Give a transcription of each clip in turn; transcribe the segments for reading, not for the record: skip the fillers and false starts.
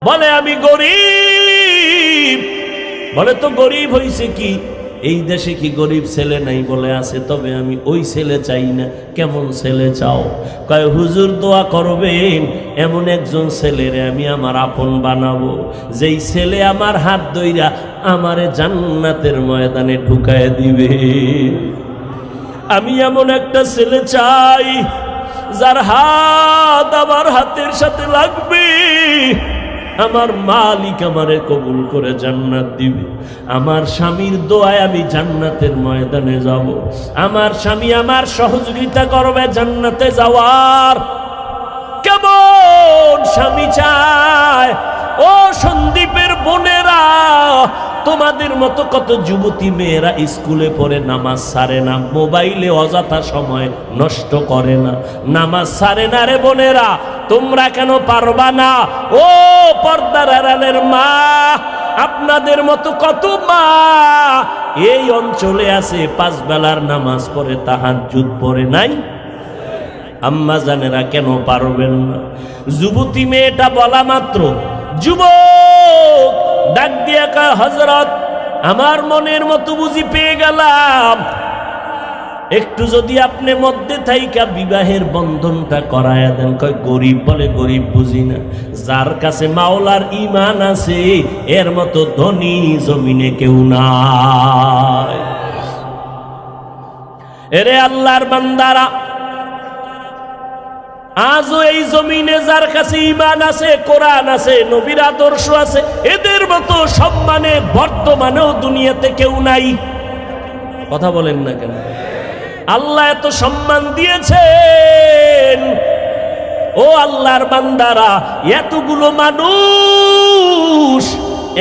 বলে আমি গরিব। বলে তো গরিব হইছে কি, এই দেশে কি গরিব ছেলে নাই? বলে আছে, তবে আমি ওই ছেলে চাই না। কেমন ছেলে চাও? কয় হুজুর দোয়া করবেন, এমন একজন ছেলেরে আমি আমার আপন বানাবো, যেই ছেলে আমার হাত ধইরা আমারে জান্নাতের ময়দানে ঢুকায় দিবে। আমি এমন একটা ছেলে চাই যার হাত আমার হাতের সাথে লাগবে, আমার মালিক আমারে কবুল করে জান্নাত দিবে। আমার স্বামীর দোয়ায় আমি জান্নাতের ময়দানে যাব। আমার স্বামী আমার সহযোগিতা করবে জান্নাতে যাওয়ার। কেমন স্বামী চায়? ও সন্দীপের বোনেরা, তোমাদের মতো কত যুবতী মেয়েরা স্কুলে পড়ে নামাজ ছাড়ে না, মোবাইলে অযথা সময় নষ্ট করে না, নামাজ ছাড়ে না রে বোনেরা। তোমরা কেন পারবা না? ও পর্দার আড়ালের মা, আপনাদের মতো কত মা এই অঞ্চলে আছে, 5 বেলার নামাজ পড়ে, তাহাজ্জুদ পড়ে নাই। আম্মা জানেরা কেন পারবেন না? যুবতী মেয়েটা বলা মাত্র যুবক ডাক দিয়া কয়, হযরত আমার মনের মতো বুঝি পেয়ে গেলাম, একটু যদি আপনি মধ্যে থাইকা বিবাহের বন্ধনটা করায়া দেন। কয় গরিব? বলে গরিব বুঝি না, যার কাছে মাওলার ঈমান আছে এর মতো ধনী জমিনে কেউ নাই। এরে আল্লাহর বান্দারা, আজও এই জমিনে যার কাছে ঈমান আছে, কোরআন আছে, নবীর আদর্শ আছে, এদের মতো সম্মানে বর্তমানেও দুনিয়াতে কেউ নাই। কথা বলেন না কেন? আল্লাহ এত সম্মান দিয়েছেন। ও আল্লাহর বান্দারা, এতগুলো মানুষ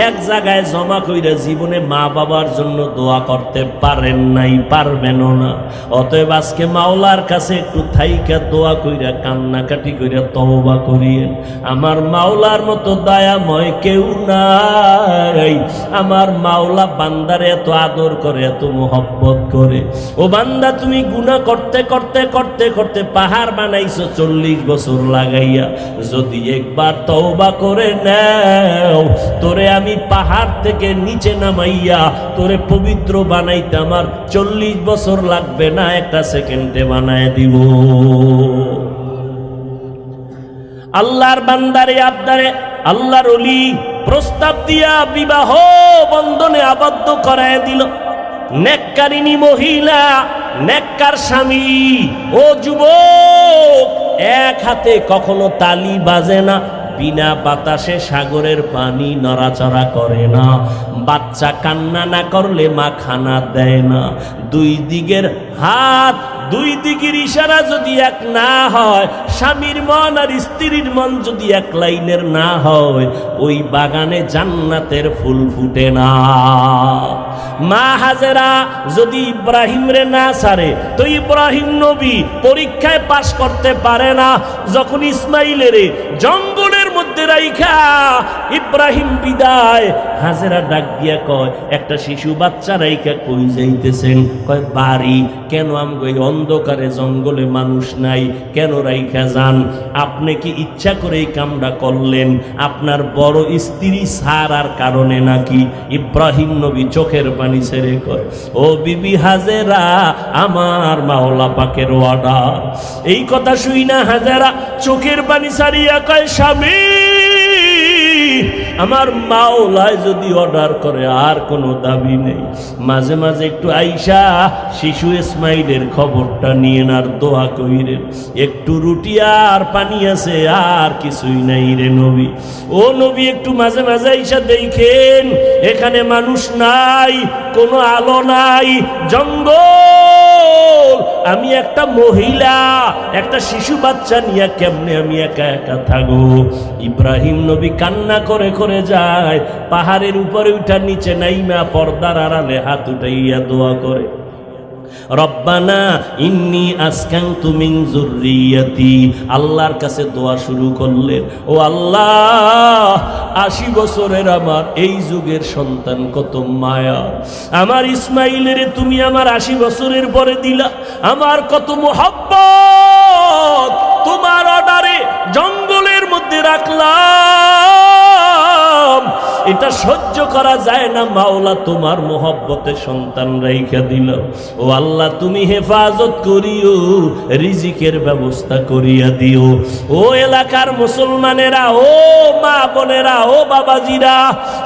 এক জায়গায় জমা কইরা জীবনে মা বাবার জন্য দোয়া করতে পারেন নাই, পারবেনও না। অতএব আজকে মাওলার কাছে একটু থাইকা দোয়া কইরা কান্নাকাটি কইরা তওবা করিয়েন। আমার মাওলার মতো দয়াময় কেউ নাই। আমার মাওলা বান্দারে এত আদর করে, এত মোহব্বত করে। ও বান্দা, তুমি গুনাহ করতে করতে করতে করতে পাহাড় বানাইছো 40 বছর লাগাইয়া। যদি একবার তওবা করে নাও, তোরে আমি পাহাড় থেকে নিচে নামাইয়া তোরে পবিত্র বানাইতে আমার 40 বছর লাগবে না, 1 সেকেন্ডে বানায় দিব। আল্লাহর বান্দারে আবদারে আল্লাহর ওলি প্রস্তাব দিয়া বিবাহ বন্ধনে আবদ্ধ করায় দিল। নেককারিনী মহিলা, নেককার স্বামী। ও যুবক, এক হাতে কখনো তালি বাজে না, বিনা বাতাসে সাগরের পানি নড়াচড়া করে না, বাচ্চা কান্না না করলে মা খানা দেয় না। 2 দিকের হাত, 2 দিকের ইশারা যদি এক না হয়, স্বামীর মন আর স্ত্রীর মন যদি এক লাইনের না হয়, ওই বাগানে জান্নাতের ফুল ফুটে না। মা হাজেরা যদি ইব্রাহিম রে না ছাড়ে, তো ইব্রাহিম নবী পরীক্ষায় পাশ করতে পারে না। যখন ইসমাইলের জঙ্গলের মধ্যে রাইখা ইব্রাহিম বিদায়, হাজেরা ডাক দিয়া কয়, একটা শিশু বাচ্চা রাইখা কই যাইতেছেন? কয় বাড়ি। কেন? আমগো এই অন্ধকারে জঙ্গলে মানুষ নাই, কেন রাইখা যান? আপনি কি ইচ্ছা করে এই কামটা করলেন? আপনার বড় স্ত্রী সারার কারণে নাকি? ইব্রাহিম নবী চোখের পানি ছেড়ে কয়, ও বিবি হাজেরা, আমার মাওলা পাকের অর্ডার। এই কথা শুই না হাজেরা চোখের পানি ছাড়িয়া কয়, স্বামী, আমার মাওলায় যদি অর্ডার করে আর কোনো দাবি নেই। মাঝে মাঝে একটু আইসা শিশু ইসমাইলের খবরটা নিয়ে আর দোয়া কইরেন। একটু রুটি আর পানি আছে, আর কিছুই নাই রে নবী। ও নবী, একটু মাঝে মাঝে আইসা দেখেন, এখানে মানুষ নাই, কোনো আলো নাই, জঙ্গল। আমি একটা মহিলা, একটা শিশু বাচ্চা নিয়ে কেমনে আমি একা একা থাকবো? ইব্রাহিম নবী কান্না করে করে যায়, পাহাড়ের উপরে উঠা নিচে নাইমা পর্দার আড়ালে হাত উঠাইয়া দোয়া করে, রব্বানা ইন্নী আসকানতু মিন যুররিয়াতি। আল্লাহর কাছে দোয়া শুরু করলেন, ও আল্লাহ, 80 বছরের আমার এই যুগের সন্তান কত মায়া। আমার ইসমাইলের তুমি আমার 80 বছরের পরে দিলা, আমার কত মোহব্বত। তোমার অর্ডারে জঙ্গলের মধ্যে রাখলাম, এটা সহ্য করা যায় না। মাওলা তোমার মোহব্বতে সন্তান রাইখা দিল। ও আল্লাহ তুমি হেফাজত করিও, রিজিকের ব্যবস্থা করিয়া দিও। ও এলাকার মুসলমানেরা, ও মা বোনেরা, ও বাবাজিরা,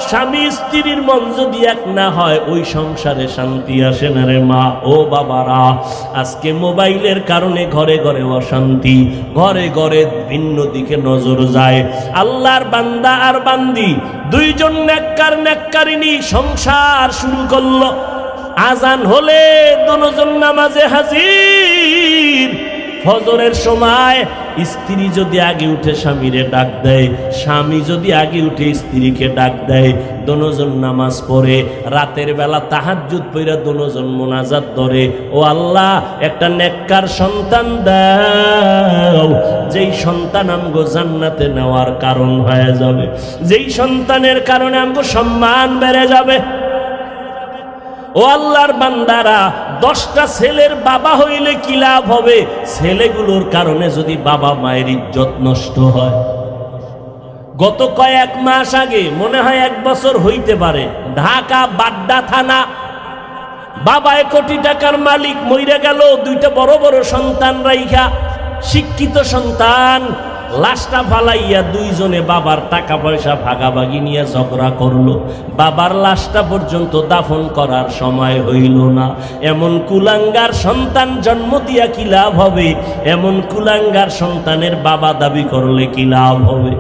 স্বামী স্ত্রীর মন যদি এক না হয় ওই সংসারে শান্তি আসে না রে মা। ও বাবারা, আজকে মোবাইলের কারণে ঘরে ঘরে অশান্তি, ঘরে ঘরে ভিন্ন দিকে নজর যায়। আল্লাহর বান্দা আর বান্দি দুইজন নেককার নেককারিনী সংসার শুরু করলো। আজান হলে দুজন নামাজে হাজির। ফজরের সময় স্ত্রী যদি আগে উঠে স্বামীরে ডাক দেয়, স্বামী যদি আগে উঠে স্ত্রীকে ডাক দেয়, দুজন নামাজ পড়ে। রাতের বেলা তাহাজ্জুদ পড়ে দুজন মোনাজাত ধরে, ও আল্লাহ একটা নেককার সন্তান দাও, যেই সন্তান আমগো জান্নাতে নেওয়ার কারণ হয়ে যাবে, যেই সন্তানের কারণে আমগো সম্মান বেড়ে যাবে। ও আল্লাহর বান্দারা, 10টা ছেলের বাবা হইলে কি লাভ হবে? ছেলেগুলোর কারণে যদি বাবা মায়ের ইজ্জত নষ্ট হয়। গত কয়েক মাস আগে, মনে হয় 1 বছর হইতে পারে, ঢাকা বাড্ডা থানা, বাবা 1 কোটি টাকার মালিক মইরা গেল, 2টা বড় বড় সন্তান রাইখা, শিক্ষিত সন্তান। লাশটা ফালাইয়া দুইজনে বাবার টাকা পয়সা ভাগাভাগি নিয়ে ঝগড়া করলো। বাবার লাশটা পর্যন্ত দাফন করার সময় হইল না। এমন কুলাঙ্গার সন্তান জন্ম দিয়া কি লাভ হবে? এমন কুলাঙ্গার সন্তানের বাবা দাবি করলে কি লাভ হবে?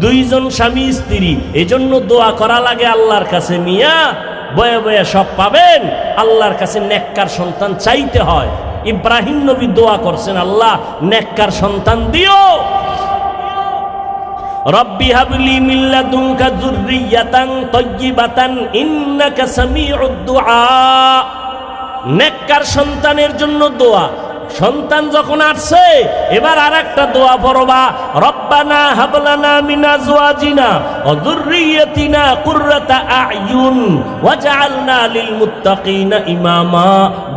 দুইজন স্বামী স্ত্রী, এজন্য দোয়া করা লাগে আল্লাহর কাছে। মিয়া বয়ে বয়ে সব পাবেন, আল্লাহর কাছে নেককার সন্তান চাইতে হয়। ইব্রাহিম নবী দোয়া করছেন, আল্লাহ নেককার সন্তান দিও। রব্বি হাবলি মিন লাদুনকা যুররিয়াতান তাইয়্যিবাতান ইন্নাকা সামিউদ দুআ। নেককার সন্তানের জন্য দোয়া। সন্তান যখন আসছে, এবার আরেকটা দোয়া পড়বা, রব্বানা হাবলানা মিন আজওয়াজিনা ওয়া যুররিয়াতিনা কুররাতা আ'য়ুন ওয়াজআলনা লিল মুত্তাকিনা ইমামা।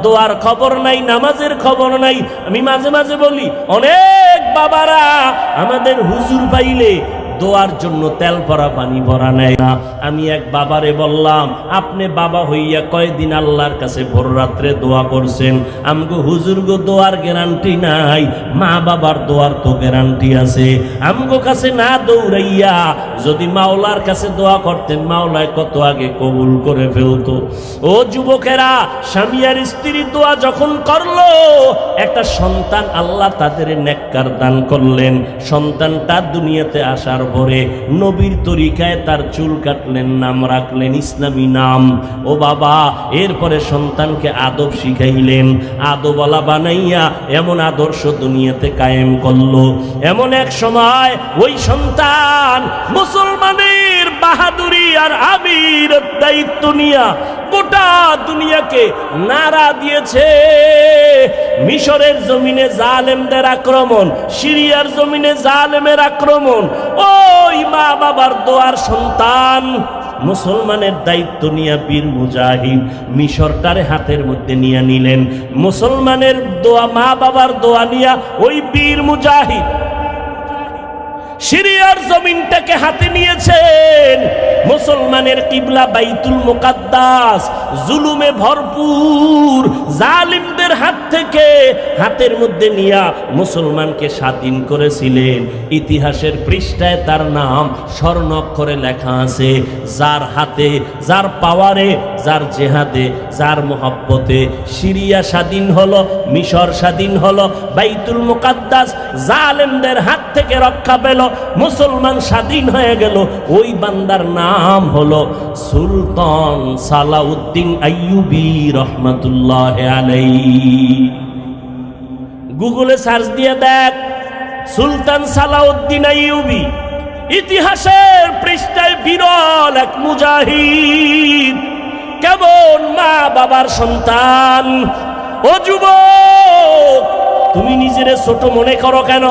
দোয়ার খবর নাই, নামাজের খবর নাই। আমি মাঝে মাঝে বলি, অনেক বাবারা আমাদের হুজুর পাইলে দোয়ার জন্য তেল ভরা পানি ভরা নেয় না। আমি এক বাবারে বললাম, আপনি বাবা হইয়া কয়দিন আল্লাহর কাছে ভোর রাত্রে দোয়া করছেন? আমগো হুজুর গো দোয়ার গ্যারান্টি নাই, মা বাবার দোয়ার তো গ্যারান্টি আছে। আমগো কাছে না দৌড়াইয়া যদি মাওলার কাছে দোয়া করতেন, মাওলায় কত আগে কবুল করে ফেলতো। ও যুবকেরা, স্বামী আর স্ত্রীর দোয়া যখন করলো, একটা সন্তান আল্লাহ তাদের নেককার দান করলেন। সন্তানটা দুনিয়াতে আসার পরে নবীর তরিকায় তার চুল কাটলেন, নাম রাখলেন ইসলামী নাম। ও বাবা, এরপরে সন্তানকে আদব শিখাইলেন, আদবওয়ালা বানাইয়া এমন আদর্শ দুনিয়াতে কায়েম করলো। এমন এক সময় ওই সন্তান মুসলমানের বাহাদুরি আর আমির দায়িত্ব নিয়া গোটা দুনিয়াকে নাড়া দিয়েছে। মিশরের জমিনে জালেমদের আক্রমণ, সিরিয়ার জমিনে জালেমের আক্রমণ। ওই মা বাবার দোয়ার সন্তান মুসলমানের দায়িত্ব নিয়ে বীর মুজাহিদ মিশরটারে হাতের মধ্যে নিয়ে নিলেন। মুসলমানের দোয়া, মা বাবার দোয়া নিয়া ওই বীর মুজাহিদ সিরিয়ার জমিনটাকে হাতে নিয়েছেন। মুসলমানের কিবলা বাইতুল মুকাদ্দাস জুলুমে ভরপুর জালিমদের হাত থেকে হাতের মধ্যে নিয়া মুসলমানকে স্বাধীন করেছিলেন। ইতিহাসের পৃষ্ঠায় তার নাম স্বর্ণাক্ষরে লেখা আছে। যার হাতে, যার পাওয়ারে, যার জেহাদে, যার মোহাব্বতে সিরিয়া স্বাধীন হলো, মিশর স্বাধীন হলো, বাইতুল মুকাদ্দাস জালিমদের হাত থেকে রক্ষা পেল, মুসলমান স্বাধীন হয়ে গেল। ওই বান্দার নাম হলো সুলতান সালাউদ্দিন আইয়ুবী রহমাতুল্লাহ আলাইহি। গুগলে সার্চ দিয়ে দেখ, সুলতান সালাউদ্দিন আইয়ুবী ইতিহাসের পৃষ্ঠায় বিরল এক মুজাহিদ। কেমন মা বাবার সন্তান। ও যুবক, তুমি নিজেরে ছোট মনে করো কেন?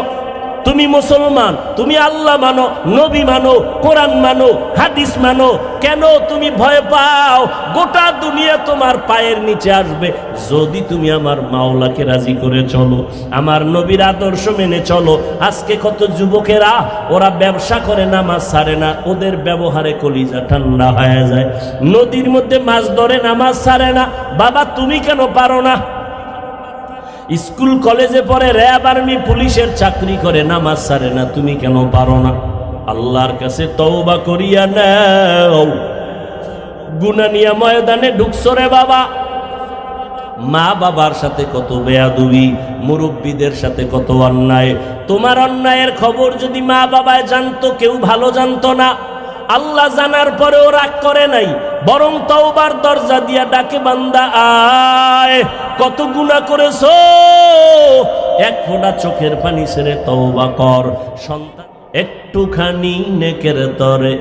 তুমি মুসলমান, তুমি আল্লাহ মানো, নবী মানো, কোরআন মানো, হাদিস মানো, কেন তুমি ভয় পাও? গোটা দুনিয়া তোমার পায়ের নিচে আসবে যদি তুমি আমার মাওলাকে রাজি করে চলো, আমার নবীর আদর্শ মেনে চলো। আজকে কত যুবকেরা ওরা ব্যবসা করে, নামাজ ছাড়ে না, ওদের ব্যবহারে কলিজা ঠান্ডা হয়ে যায়। নদীর মধ্যে মাছ ধরে, নামাজ ছাড়ে না। বাবা তুমি কেন পারো না? স্কুল কলেজে পড়ে, র্যাব আর্মি পুলিশের চাকরি করে, নামাজ ছাড়ে না, তুমি কেন পারো না? আল্লাহর কাছে তওবা করিয়া নাও। গুনাহ নিয়ে ময়দানে ঢুকছো রে বাবা। মা বাবার সাথে কত বেয়াদবি, মুরব্বীদের সাথে কত অন্যায়। তোমার অন্যায়ের খবর যদি মা বাবায় জানতো, কেউ ভালো জানতো না। আল্লাহ জানার পরেও রাগ করে নাই, বরং তওবার দরজা দিয়া ডাকে, বান্দা আয়, কত গুনাহ করেছো, এক ফোঁটা চোখের পানি ছেড়ে তওবা কর। সন্তান একটুখানি নেকের তরে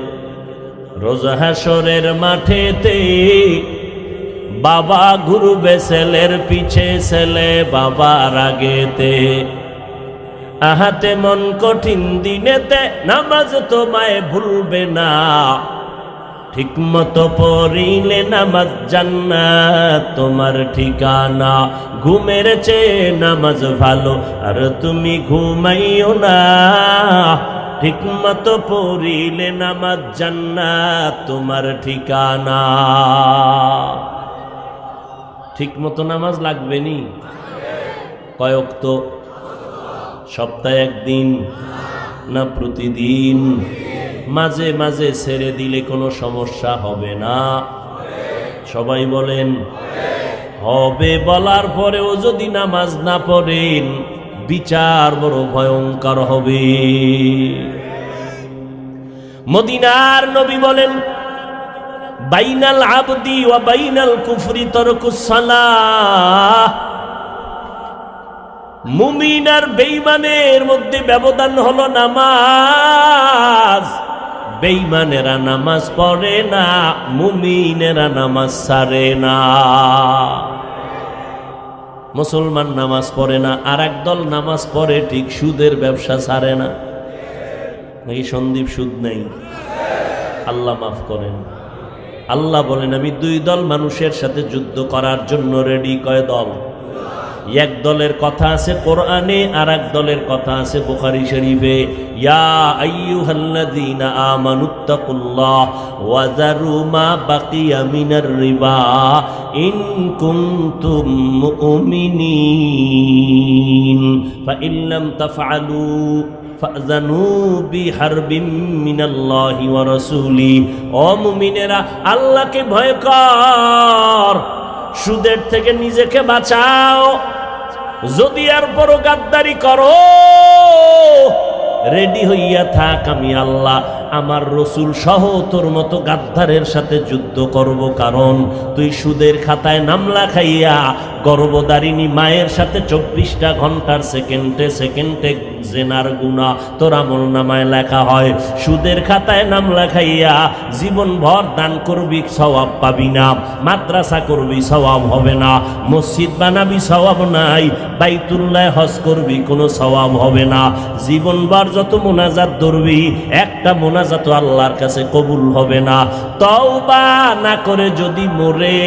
রোজ হাসরের মাঠেতে বাবা ঘুরবে ছেলের পিছে, ছেলে বাবার আগেতে। আহাতে মন কঠিন দিনেতে নামাজ তোমায় ভুলবে না, ঠিক মতো পড়িলে নামাজ জান্নাত তোমার ঠিকানা। ঘুমের চেয়ে নামাজ ভালো, আর তুমি ঘুমাইও না, ঠিক মতো পড়িলে নামাজ জান্নাত তোমার ঠিকানা। ঠিক মতো নামাজ লাগবে নি? কয় ওয়াক্ত? সপ্তাহে একদিন না প্রতিদিন? মাঝে মাঝে ছেড়ে দিলে কোনো সমস্যা হবে না? সবাই বলেন হবে। বলার পরেও যদি নামাজ না পড়েন, বিচার বড় ভয়ঙ্কর হবে। মদিনার নবী বলেন, বাইনাল আবদি ওয়া বাইনাল কুফরি তারকুস সালাহ। মুমিন আর বেঈমানের মধ্যে ব্যবধান হলো নামাজ। বেঈমানেরা নামাজ পড়ে না, মুমিনেরা নামাজ ছাড়ে না। মুসলমান নামাজ পড়ে না, আর একদল নামাজ পড়ে ঠিক, সুদের ব্যবসা ছাড়ে না। নাকি সন্দীপ সুদ নেই? আল্লাহ মাফ করেন। আল্লাহ বলেন, আমি দুই দল মানুষের সাথে যুদ্ধ করার জন্য রেডি। কয় দল? এক দলের কথা আছে কোরআনে, আর এক দলের কথা আছে বুখারী শরীফে। ইয়া আইয়ুহাল্লাযীনা আমানুত্তাকুল্লাহ ওয়া যারু মা বাকিয়া মিনার রিবা ইন কুনতুম মুমিনিন ফাইন লাম তাফআলু ফাযানু বিহারবিম মিনাল্লাহি ওয়া রাসূলি। ও মুমিনেরা, আল্লাহকে ভয় কর, সুদের থেকে নিজেকে বাঁচাও। যদি আর বড় গাদ্দারি করো, রেডি হইয়া থাক, আমি আল্লাহ আমার রসুল সহ তোর মতো গাদ্দারের সাথে যুদ্ধ করব। কারণ তুই সুদের খাতায় নাম লেখাইয়া গর্ভধারিণী মায়ের সাথে 24টা ঘন্টার সেকেন্ডে সেকেন্ডে জেনার গুনাহ তোর আমল নামায় লেখা হয়। সুদের খাতায় নাম লেখাইয়া জীবন ভর দান করবি, সওয়াব পাবি না। মাদ্রাসা করবি, সওয়াব হবে না। মসজিদ বানাবি, সওয়াব নাই। বাইতুল্লাহ হজ করবি, কোনো সওয়াব হবে না। জীবন ভর যত মোনাজাত ধরবি, একটা মোনাজাত আল্লাহর কাছে কবুল হবে না। তওবা না করে যদি মরে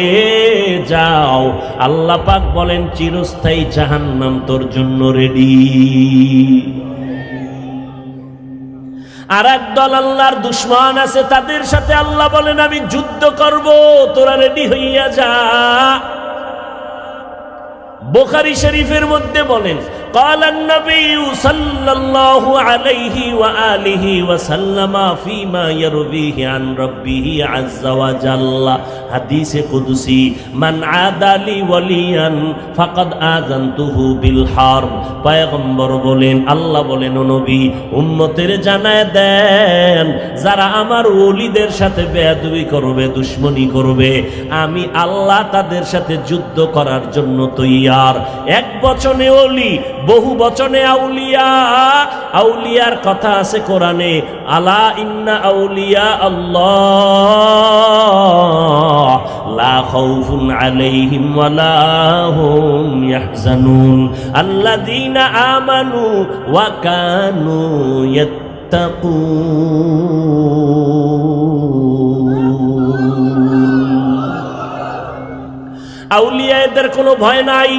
যাও, আল্লাহ পাক বলেন চিরস্থায়ী জাহান্নাম তোর জন্য রেডি। আর একদল আল্লাহর দুশমন আছে, তাদের সাথে আল্লাহ বলেন আমি যুদ্ধ করব, তোরা রেডি হইয়া যা। বুখারী শরীফের মধ্যে বলেন, قال النبي صلى الله عليه وآله وسلم فيما يرويه عن ربه عز وجل حديث قدسي من عادى لي وليا فقد آذنته بالحرب। পয়গম্বর বলেন, আল্লাহ বলেন, ও নবী উম্মতের জানায় দেন, যারা আমার ওলিদের সাথে বেয়াদবি করবে, দুশমনি করবে, আমি আল্লাহ তাদের সাথে যুদ্ধ করার জন্য তৈয়ার। এক বচনে ওলি, বহু বচনে আউলিয়া। আউলিয়ার কথা আছে কোরআনে, আলা ইন্না আউলিয়া আল্লাহ লা খাউফুন আলাইহিম ওয়া লা হুম ইয়াহজানুন আল্লাযীনা আমানু ওয়া কানু ইয়াত্তাকুন। আউলিয়াদের কোনো ভয় নাই,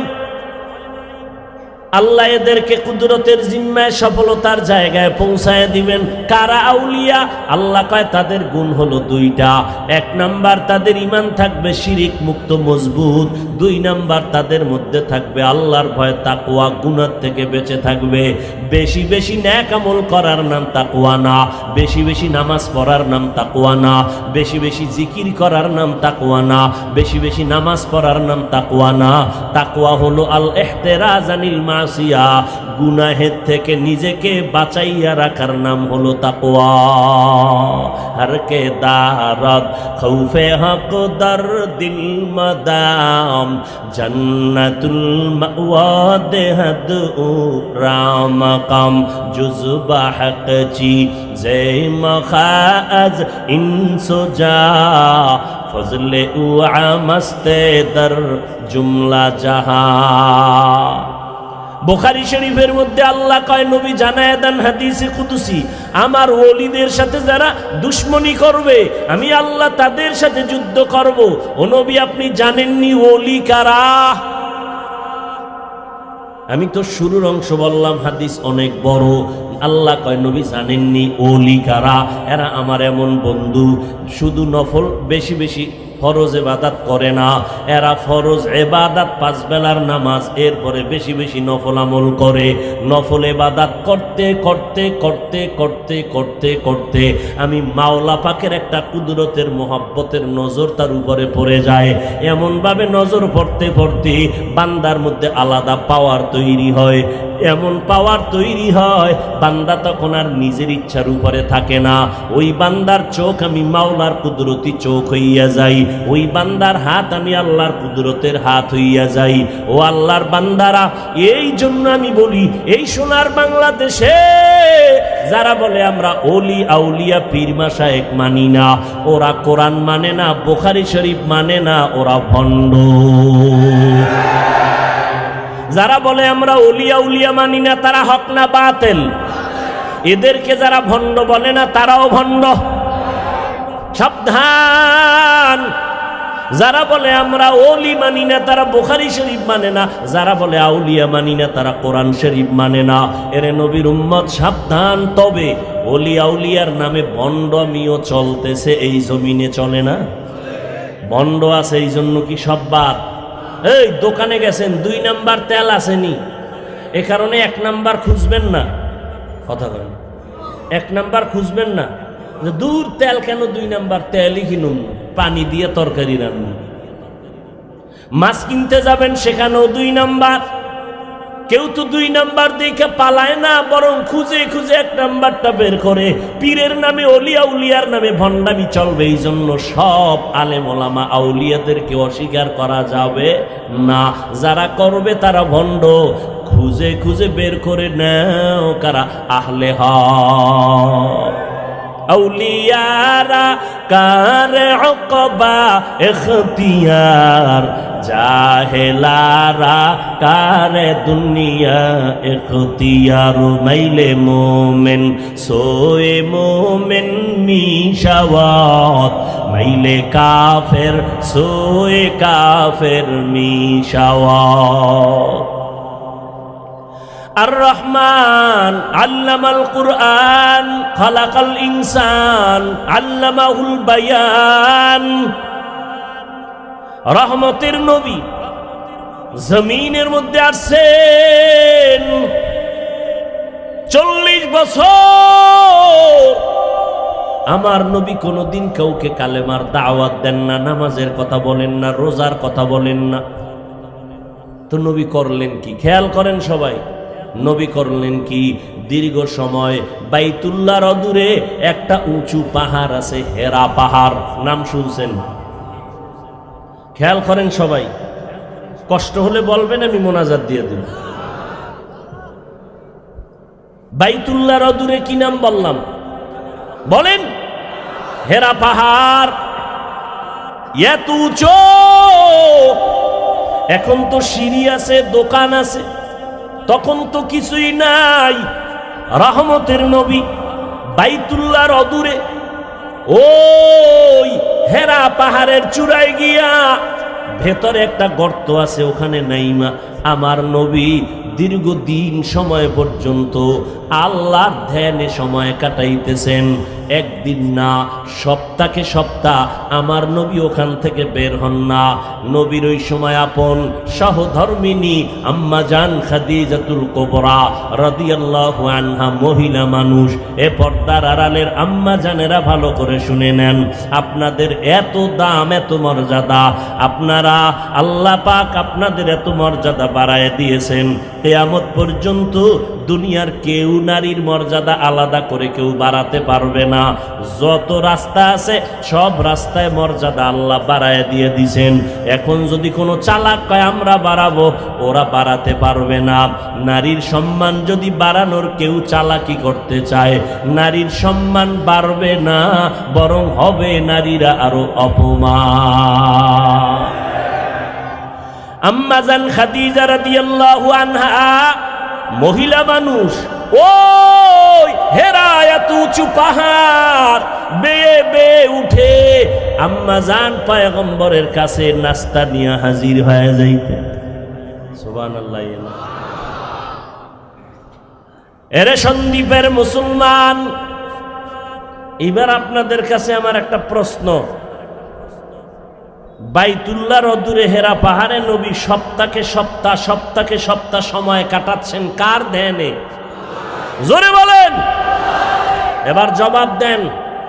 আল্লাহ এদেরকে কুদরতের জিম্মায় সফলতার জায়গায় পৌঁছায় দিবেন। কারা আউলিয়া? আল্লাহ কয় তাদের গুণ হলো দুইটা। এক নাম্বার, তাদের ঈমান থাকবে শিরিক মুক্ত মজবুত। দুই নাম্বার, তাদের মধ্যে থাকবে আল্লাহর ভয়, তাকওয়া, গুনাহ থেকে বেঁচে থাকবে। বেশি বেশি নেক আমল করার নাম তাকওয়া না, বেশি বেশি নামাজ পড়ার নাম তাকওয়া না, বেশি বেশি জিকির করার নাম তাকওয়া না, বেশি বেশি নামাজ পড়ার নাম তাকওয়া না। তাকওয়া হলো আল ইহতিরাজ আনিল মাসিয়া, গুনাহের থেকে নিজেকে বাঁচাইয়া রাখার নাম হলো তাকওয়া। হর কে দারদ খৌফে হক দর দিল মদাম জন্নতুল মাওয়া দেহদ ও রাম কাম জুজবা হক চি জে মখাজ ইনসুজা ফজলে উ আমস্তে দর জুমলা জাহা। বুখারী শরীফের মধ্যে আল্লাহ কয়, নবী জানায় দেন হাদিসে কুদসি, আমার ওলিদের সাথে যারা দুশ্মনী করবে আমি আল্লাহ তাদের সাথে যুদ্ধ করব। ও নবী, আপনি জানেননি ওলি কারা? আমি তো শুরুর অংশ বললাম, হাদিস অনেক বড়। আল্লাহ কয়, নবী জানেননি ওলি কারা? এরা আমার এমন বন্ধু, শুধু নফল বেশি বেশি ফরজ ইবাদত করে না, এরা ফরজ ইবাদত 5 বেলার নামাজ, এরপরে বেশি বেশি নফল আমল করে। নফল ইবাদত করতে করতে করতে করতে করতে করতে আমি মাওলা পাকের একটা কুদরতের মহব্বতের নজর তার উপরে পড়ে যায়। এমনভাবে নজর পড়তে পড়তে বান্দার মধ্যে আলাদা পাওয়ার তৈরি হয়, এমন পাওয়ার তৈরি হয় বান্দা তখন আর নিজের ইচ্ছার উপরে থাকে না। ওই বান্দার চোখ আমি মাওলার কুদরতি চোখ হইয়া যাই, ওই বান্দার হাত আমি আল্লাহর কুদরতের হাত হইয়া যাই। ও আল্লাহর বান্দারা, এই জন্য আমি বলি, এই সোনার বাংলাদেশে যারা বলে আমরা ওলি আউলিয়া পীর মাশায়েখ মানি না, ওরা কোরআন মানে না, বুখারী শরীফ মানে না, ওরা ভণ্ড। যারা বলে আমরা ওলিয়া উলিয়া মানি না, তারা হক না বাতিল? এদেরকে যারা ভণ্ড বলে না, তারাও ভণ্ড। সাবধান! যারা বলে আমরা ওলি মানি না, তারা বুখারী শরীফ মানে না, যারা বলে আউলিয়া মানি না, তারা কোরআন শরীফ মানে না। এরে নবীর উম্মত, সাবধান! তবে ওলি আউলিয়ার নামে ভণ্ডামিও চলতেছে এই জমিনে, চলে না? ভণ্ড আছে, এই জন্য কি সব বাদ? এই দোকানে গেছেন, 2 নাম্বার তেল আসেনি, এ কারণে 1 নাম্বার খুঁজবেন না। কথা বলেন, 1 নাম্বার খুঁজবেন না, যে দূর তেল কেন 2 নাম্বার, তেলই কিনুন, পানি দিয়ে তরকারি রান্না। মাছ কিনতে যাবেন, সেখানেও 2 নাম্বার। কেউ তো 2 নাম্বার দেখে পালায় না, বরং খুঁজে খুঁজে 1 নাম্বারটা বের করে। পীরের নামে, ওলিয়া উলিয়ার নামে ভণ্ডামি চলবে, এই জন্য সব আলেম ওলামা আউলিয়াদেরকে অস্বীকার করা যাবে না। যারা করবে তারা ভণ্ড। খুঁজে খুঁজে বের করে নাও কারা আহলে হক। আউলিয়ারা কার উকবা ইখতিয়ার, জাহেলারা কার দুনিয়া ইখতিয়ার। মাইলে মোমেন সোয়ে মোমেন মিশাওয়াত, মাইলে কাফের সোয়ে কাফের মিশাওয়াত। আর রহমান আল্লামাল কুরআন, খালাকাল ইনসান, আল্লামাহুল বায়ান। রহমতের নবী জমিনের মধ্যে আসছেন 40 বছর। আমার নবী কোনোদিন কাউকে কালেমার দাওয়াত দেন না, নামাজের কথা বলেন না, রোজার কথা বলেন না। তো নবী করলেন কি? খেয়াল করেন সবাই, নবী করলেন কি? দীর্ঘ সময় বাইতুল্লাহর অদূরে একটা উঁচু পাহাড় আছে, হেরা পাহাড়, নাম শুনছেন? খেয়াল করেন সবাই, কষ্ট হলে বলবেন, আমি মোনাজাত দিয়ে দেব। বাইতুল্লাহর অদূরে কি নাম বললাম? বলেন। হেরা পাহাড়। এত উঁচু, এখন তো সিঁড়ি আছে, দোকান আছে, তখন তো কিছুই নাই। রহমতের নবী বাইতুল্লাহর অদূরে ওই হেরা পাহাড়ের চূড়ায় গিয়া ভেতরে একটা গর্ত আছে, ওখানে নাইমা আমার নবী দীর্ঘদিন সময় পর্যন্ত আল্লাহর ধ্যানে সময় কাটাইতেছেন। একদিন না, সপ্তাহে সপ্তাহ আমার নবী ওখান থেকে বের হন না। নবীর ওই সময় আপন সহধর্মিনী আম্মা জান খাদিজাতুল কুবরা রাদিয়াল্লাহু আনহা মহিলা মানুষ। এ পর্দার আড়ালের আম্মা জানেরা ভালো করে শুনে নেন, আপনাদের এত দাম, এত মর্যাদা, আপনারা আল্লাহ পাক আপনাদের এত মর্যাদা বাড়ায় দিয়েছেন। কিয়ামত পর্যন্ত দুনিয়ার কেউ নারীর মর্যাদা আলাদা করে কেউ বাড়াতে পারবে না। যত রাস্তা আছে সব রাস্তায় মর্যাদা আল্লাহ বাড়ায় দিয়ে দিছেন। এখন যদি কোনো চালাক কয় আমরা বাড়াবো, ওরা বাড়াতে পারবে না। নারীর সম্মান যদি বাড়ানোর কেউ চালাকি করতে চায়, নারীর সম্মান বাড়বে না, বরং হবে নারীরা আরো অপমান। আম্মা জান খাদিজা রাদিয়াল্লাহু আনহা মহিলা মানুষ, ওই হেরা এত উঁচু পাহাড় বেয়ে বেয়ে উঠে আম্মা জান পয়গম্বরের কাছে নাস্তা নিয়ে হাজির হয়ে যাইতে। সুবহানাল্লাহ। এরে সন্দীপের মুসলমান, এবার আপনাদের কাছে আমার একটা প্রশ্ন। বাইতুল্লাহর অদূরে হেরা পাহাড়ে নবী সপ্তাহে সপ্তাহ সময় কাটাচ্ছেন কার ধ্যানে? জোরে বলেন। এবার জবাব দেন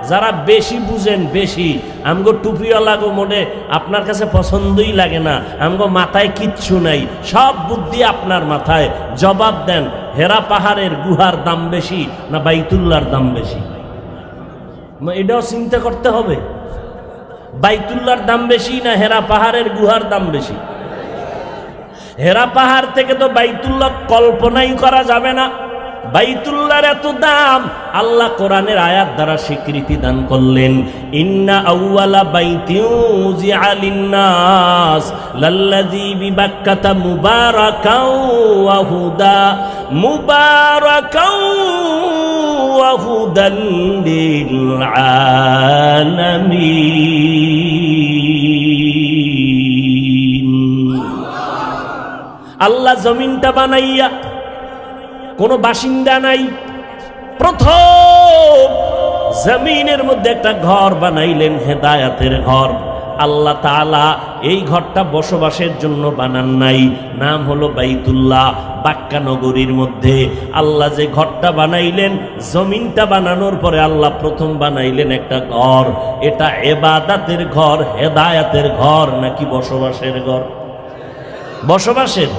যারা বেশি বুঝেন। বেশি আমগো টুপিওয়ালা গো মনে আপনার কাছে পছন্দই লাগে না, আমগো মাথায় কিচ্ছু নাই, সব বুদ্ধি আপনার মাথায়। জবাব দেন, হেরা পাহাড়ের গুহার দাম বেশি না বাইতুল্লাহর দাম বেশি? এটাও চিন্তা করতে হবে। বাইতুল্লাহর দাম বেশি না হেরা পাহাড়ের গুহার দাম বেশি? হেরা পাহাড় থেকে তো বাইতুল্লাহ কল্পনাই করা যাবে না। বাইতুল্লাহর এত দাম আল্লাহ কোরআনের আয়াত দ্বারা স্বীকৃতি দান করলেন। ইন্না আউওয়ালা বাইতিন উযিআ লিন-নাস লাল্লাযী বিবাক্কাতা মুবারাকাও ওয়া হুদা মুবারাকাও ওয়া হুদাল লিল আলামিন। আল্লাহ জমিনটা বানাইয়া কোনো বাসিন্দা নাই, প্রথম জমিনের মধ্যে একটা ঘর বানাইলেন, হেদায়াতের ঘর। আল্লাহ তাআলা এই ঘরটা বসবাসের জন্য বানান নাই, নাম হলো বাইতুল্লাহ। বাক্কা নগরীর মধ্যে আল্লাহ যে ঘরটা বানাইলেন, জমিনটা বানানোর পরে আল্লাহ প্রথম বানাইলেন একটা ঘর। এটা ইবাদতের ঘর, হেদায়াতের ঘর নাকি বসবাসের ঘর? বসবাসের।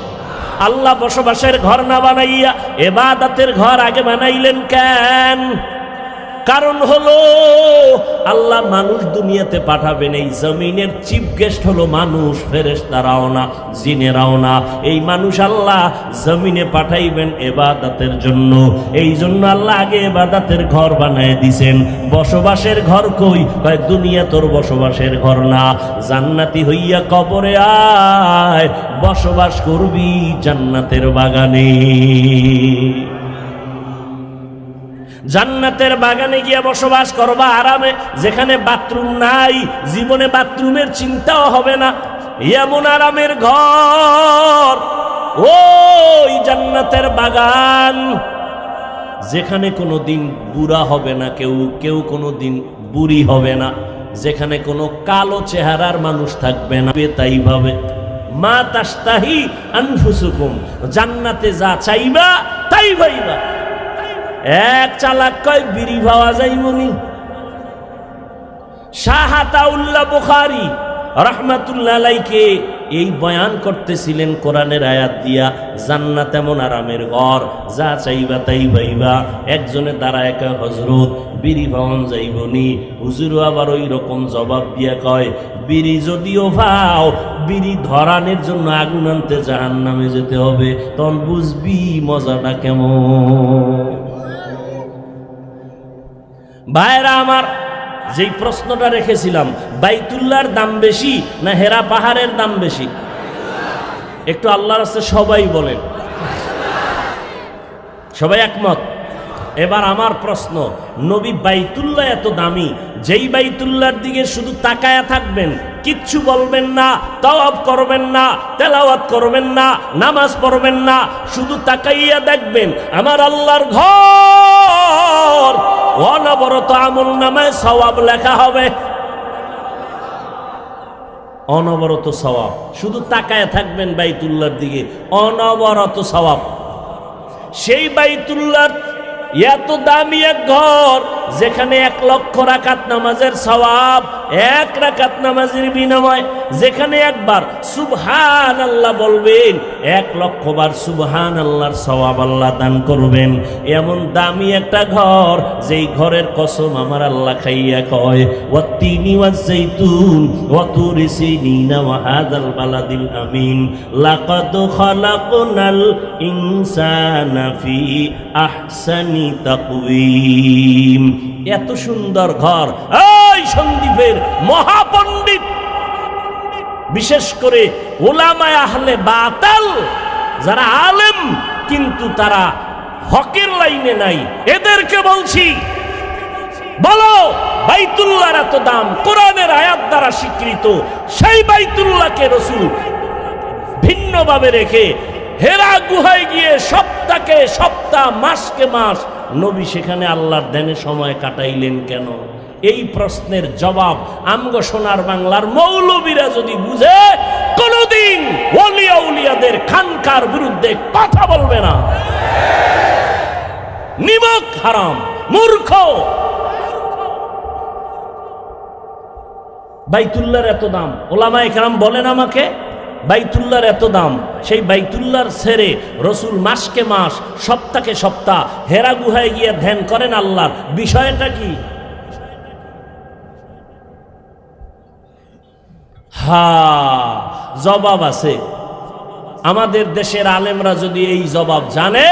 আল্লাহ বসবাসের ঘর না বানাইয়া ইবাদতের ঘর আগে বানাইলেন কেন? কারণ হলো আল্লাহ মানুষ দুনিয়াতে পাঠাবেন, এই জমিনের চিফ গেস্ট হলো মানুষ, ফেরেশতারাও না, জিনেরাও না। এই মানুষ আল্লাহ জমিনে পাঠাইবেন ইবাদতের জন্য। এই জন্য আল্লাহ আগে ইবাদতের ঘর বানায় দিছেন। বসবাসের ঘর কই? কয় দুনিয়া তোর বসবাসের ঘর না, জান্নাতি হইয়া কবরে আয়, বসবাস করবি জান্নাতের বাগানে। জান্নাতের বাগানে গিয়ে বসবাস করবা আরামে, যেখানে বাথরুম নাই, জীবনে বাথরুমের চিন্তাও হবে না, এমন আরামের ঘর ওই জান্নাতের বাগান, যেখানে কোনোদিন বুড়া হবে না কেউ, কেউ কোনোদিন বুড়ি হবে না, যেখানে কোনো কালো চেহারার মানুষ থাকবে না। তাই ভাবে মা তাস্তাহি আনফুসুকুম, জান্নাতে যা চাইবা তাই পাইবা। এক চালাক কয় বিড়ি পাওয়া যাইবনি। শাহ আতাউল্লাহ বুখারী রাহমাতুল্লাহ আলাইহি এই বয়ান করতেছিলেন কোরআনের আয়াত দিয়া, জান্নাত এমন আরামের ঘর, যা চাইবা তাই পাইবা। একজনে দাঁড়ায় কয় হযরত বিড়ি পাওয়া যাইবনি। হুজুর আবার ওই রকম জবাব দিয়া কয়, বিড়ি যদিও পাও, বিড়ি ধরানোর জন্য আগুন আনতে জাহান্নামে যেতে হবে, তখন বুঝবি মজাটা কেমন। ভাইরা আমার, যেই প্রশ্নটা রেখেছিলাম, বাইতুল্লাহর দাম বেশি না হেরা পাহাড়ের দাম বেশি? একটু আল্লাহর রাস্তায় সবাই বলেন, সবাই একমত? এবার আমার প্রশ্ন, নবী বাইতুল্লাহ এত দামি, যেই বাইতুল্লাহর দিকে শুধু তাকায়া থাকবেন, কিচ্ছু বলবেন না, তাওয়াফ করবেন না, তেলাওয়াত করবেন না, নামাজ পড়বেন না, শুধু তাকাইয়া দেখবেন আমার আল্লাহর ঘর, অনবরত আমল নামায় সওয়াব লেখা হবে, অনবরত সওয়াব। শুধু তাকায় থাকবেন বাইতুল্লাহর দিকে, অনবরত সওয়াব। সেই বাইতুল্লাহ এত দামি এক ঘর, যেখানে 1 লক্ষ রাকাত নামাজের সওয়াব, 1 রাকাত নামাজের বিনিময়, যেখানে একবার সুবহানাল্লাহ বলবেন 1 লক্ষ বার সুবহানাল্লাহর সওয়াব আল্লাহ দান করবেন। এমন দামি একটা ঘর, যেই ঘরের কসম আমার আল্লাহ খাইয়া কয়, ওয়াত্তিনি ওয়াজ্জাইতুন ওয়া তুরি সিনিনা ওয়া হাযাল বালাদিল আমিন লাকাদ খালাকনাল ইনসানা ফি আহসানি তাকওয়িম। এত সুন্দর ঘর, এই সন্দীপের মহাপণ্ডিত, বিশেষ করে উলামায়ে আহলে বাতাল, যারা আলেম কিন্তু তারা হকের লাইনে নাই, এদেরকে বলছি, বলো বাইতুল্লাহর এত দাম, কোরআনের আয়াত দ্বারা স্বীকৃত, সেই বাইতুল্লাহকে রাসূল ভিন্নভাবে রেখে হেরা গুহায় গিয়ে সপ্তাহকে সপ্তাহ, মাসকে মাস নবী সেখানে আল্লাহর ধ্যানে সময় কাটাইলেন কেন? এই প্রশ্নের জবাব আমগো সোনার বাংলার মৌলবীরা যদি বুঝে, কোনদিন ওলিয়া উলিয়াদের খানকার বিরুদ্ধে কথা বলবে না। নিমক হারাম, মূর্খ। বাইতুল্লাহর এত দাম, ওলামায়ে কেরাম বলেন আমাকে, বাইতুল্লাহর এত দাম, সেই বাইতুল্লাহর ছেড়ে রসুল মাসকে মাস, সপ্তাহকে সপ্তাহ হেরা গুহায় গিয়ে ধ্যান করেন আল্লাহর, বিষয়টা কি? জবাব আছে। আমাদের দেশের আলেমরা যদি এই জবাব জানে,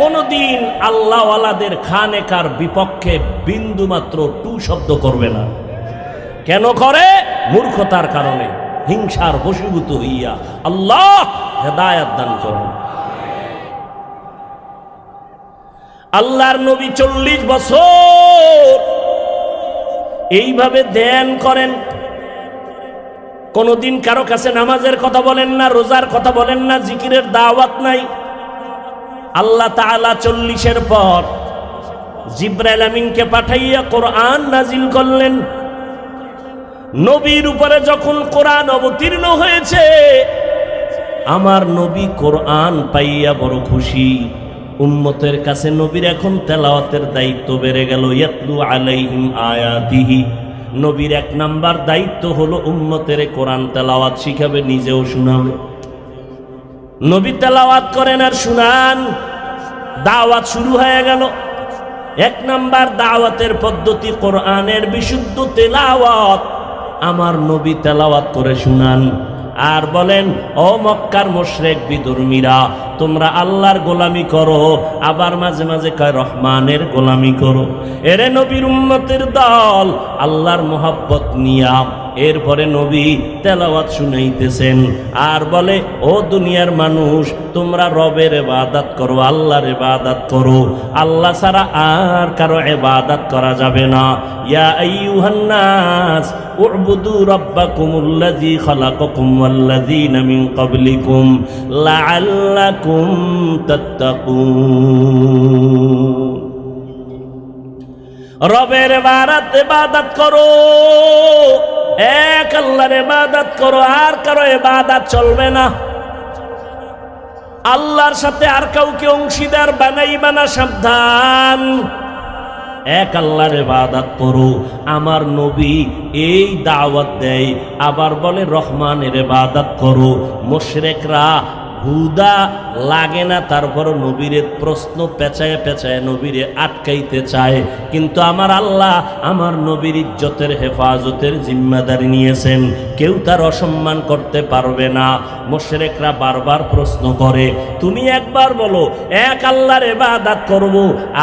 কোনদিন আল্লাহওয়ালাদের খানেকার বিপক্ষে বিন্দুমাত্র টু শব্দ করবে না। কেন করে? মূর্খতার কারণে, হিংসার বশীভূত হইয়া। আল্লাহ হেদায়েত দান করেন। আল্লাহর নবী 40 বছর এইভাবে ধ্যান করেন, কোনদিন কারো কাছে নামাজের কথা বলেন না, রোজার কথা বলেন না, জিকিরের দাওয়াত নাই। আল্লাহ তাআলা 40-এর পর জিবরাইল আমিনকে পাঠাইয়া কোরআন নাজিল করলেন। নবীর উপরে যখন কোরআন অবতীর্ণ হয়েছে, আমার নবী কোরআন পাইয়া বড় খুশি। উম্মতের কাছে নবীর এখন তেলাওয়াতের দায়িত্ব বেড়ে গেল। ইয়াতলু আলাইহিম আয়াতিহি, নবীর 1 নাম্বার দায়িত্ব হলো উম্মতের কোরআন তেলাওয়াত শিখাবে, নিজেও শোনাবে। নবী তেলাওয়াত করেন আর শুনান, দাওয়াত শুরু হয়ে গেল। 1 নাম্বার দাওয়াতের পদ্ধতি কোরআনের বিশুদ্ধ তেলাওয়াত। আমার নবী তেলাওয়াত করে শুনান আর বলেন, ও মক্কার মুশরিক বিধর্মীরা, তোমরা আল্লাহর গোলামি করো, আবার মাঝে মাঝে কয় রহমানের গোলামি করো। এরে নবীর উম্মতের দল, আল্লাহর মোহাব্বত নিয়া এরপরে নবী তেলাওয়াত শুনাইতেছেন আর বলে, ও দুনিয়ার মানুষ, তোমরা রবের ইবাদত করো, আল্লাহর ইবাদত করো, আল্লাহ ছাড়া আর কারো ইবাদত করা যাবে না। ইয়া আইয়ুহান নাস উ'বুদু রাব্বাকুমুল্লাযী খালাকাকুম ওয়াল্লাযীনা মিন ক্বাবলিকুম লাআল্লাকুম তাত্তাকুন। রবের ইবাদত করো, এক আল্লাহর ইবাদত করো, আর কারো ইবাদত চলবে না। আল্লাহর সাথে আর কাউকে অংশীদার বানাইবা না, সাবধান। এক আল্লাহর ইবাদত করো। আমার নবী এই দাওয়াত দেয়, আবার বলে রহমানের ইবাদত করো। মুশরিকরা হুদা লাগে না, তারপরও নবীরে প্রশ্ন পেঁচায় পেঁচায় নবীরে আটকাইতে চায়। কিন্তু আমার আল্লাহ আমার নবীর ইজ্জতের হেফাজতের জিম্মাদারি নিয়েছেন, কেউ তার অসম্মান করতে পারবে না। মুশরিকরা বারবার প্রশ্ন করে, তুমি একবার বলো এক আল্লাহর ইবাদত করব,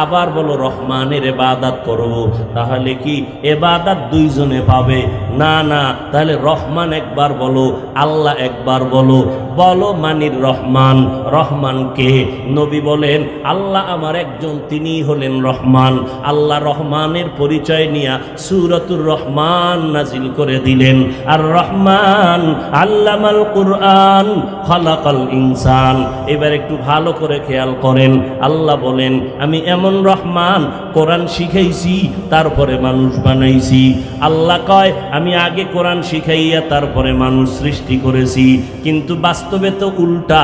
আবার বলো রহমানের ইবাদত করব, তাহলে কি ইবাদত দুইজনে পাবে? না না, তাহলে রহমান একবার বলো, আল্লাহ একবার বলো। বলো মানির রহমান, রহমান কে? নবী বলেন আল্লাহ আমার একজন, তিনি হলেন রহমান। আল্লাহ রহমানের পরিচয় নিয়ে সূরাতুর রহমান নাজিল করে দিলেন। আর রহমান আল্লামাল কুরআন খালাকাল ইনসান। এবার একটু ভালো করে খেয়াল করেন, আল্লাহ বলেন আমি এমন রহমান, কোরআন শিখাইছি তারপরে মানুষ বানাইছি। আল্লাহ কয় আমি আগে কোরআন শিখাইয়া তারপরে মানুষ সৃষ্টি করেছি, কিন্তু বাস্তবে তো উল্টা।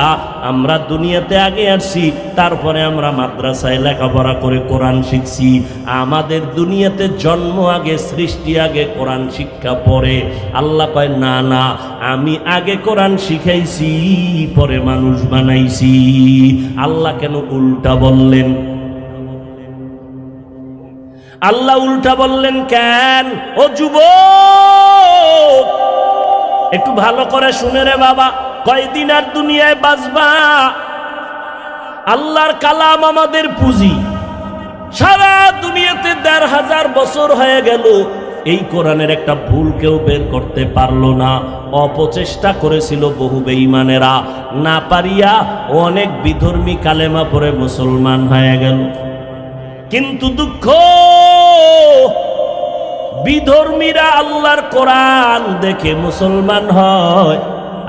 আমরা দুনিয়াতে আগে আসছি, তারপরে আমরা মাদ্রাসায় লেখাপড়া করে কোরআন শিখছি। আমাদের দুনিয়াতে জন্ম আগে, সৃষ্টি আগে, কোরআন শিক্ষা পরে। আল্লাহ কয় না না, আমি আগে কোরআন শিখাইছি পরে মানুষ বানাইছি। আল্লাহ কেন উল্টা বললেন? আল্লাহ উল্টা বললেন কেন? ও যুবক, একটু ভালো করে শুনে রে বাবা, কয়দিন আর দুনিয়ায় বাঁচবা? আল্লাহর কালাম আমাদের পুঁজি। সারা দুনিয়াতে ১,৫০০ বছর হয়ে গেল, এই কোরআনের একটা ভুল কেউ বের করতে পারলো না। অপচেষ্টা করেছিল বহু বেঈমানেরা, না পারিয়া অনেক বিধর্মী কালেমা পড়ে মুসলমান হয়ে গেল। কিন্তু দুঃখ, বিধর্মীরা আল্লাহর কোরআন দেখে মুসলমান হয়,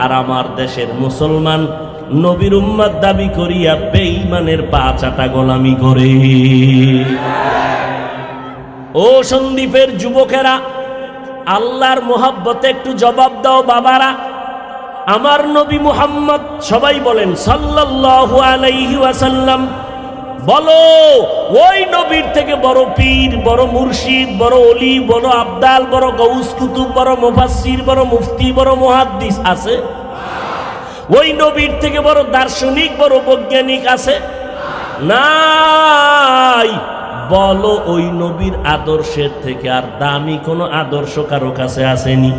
আর আমার দেশের মুসলমান নবীর উম্মত দাবি করিয়া বেঈমানের পা চাটা গোলামি করে। ও সন্দীপের যুবকেরা, আল্লাহর মোহাব্বতে একটু জবাব দাও বাবারা। আমার নবী মুহাম্মদ, সবাই বলেন সাল্লাল্লাহু আলাইহি ওয়াসাল্লাম। বলো ওই নবীর থেকে বড় পীর, বড় মুর্শিদ, বড় অলি, বড় আবদাল, বড় গৌস কুতুব, বড় মুফাসসির, বড় মুফতি, বড় মুহাদ্দিস আছে? ওই নবীর থেকে বড় দার্শনিক, বড় বৈজ্ঞানিক আছে? নাই। বলো ওই নবীর আদর্শের থেকে আর দামি কোনো আদর্শ কারো কাছে আসেনি?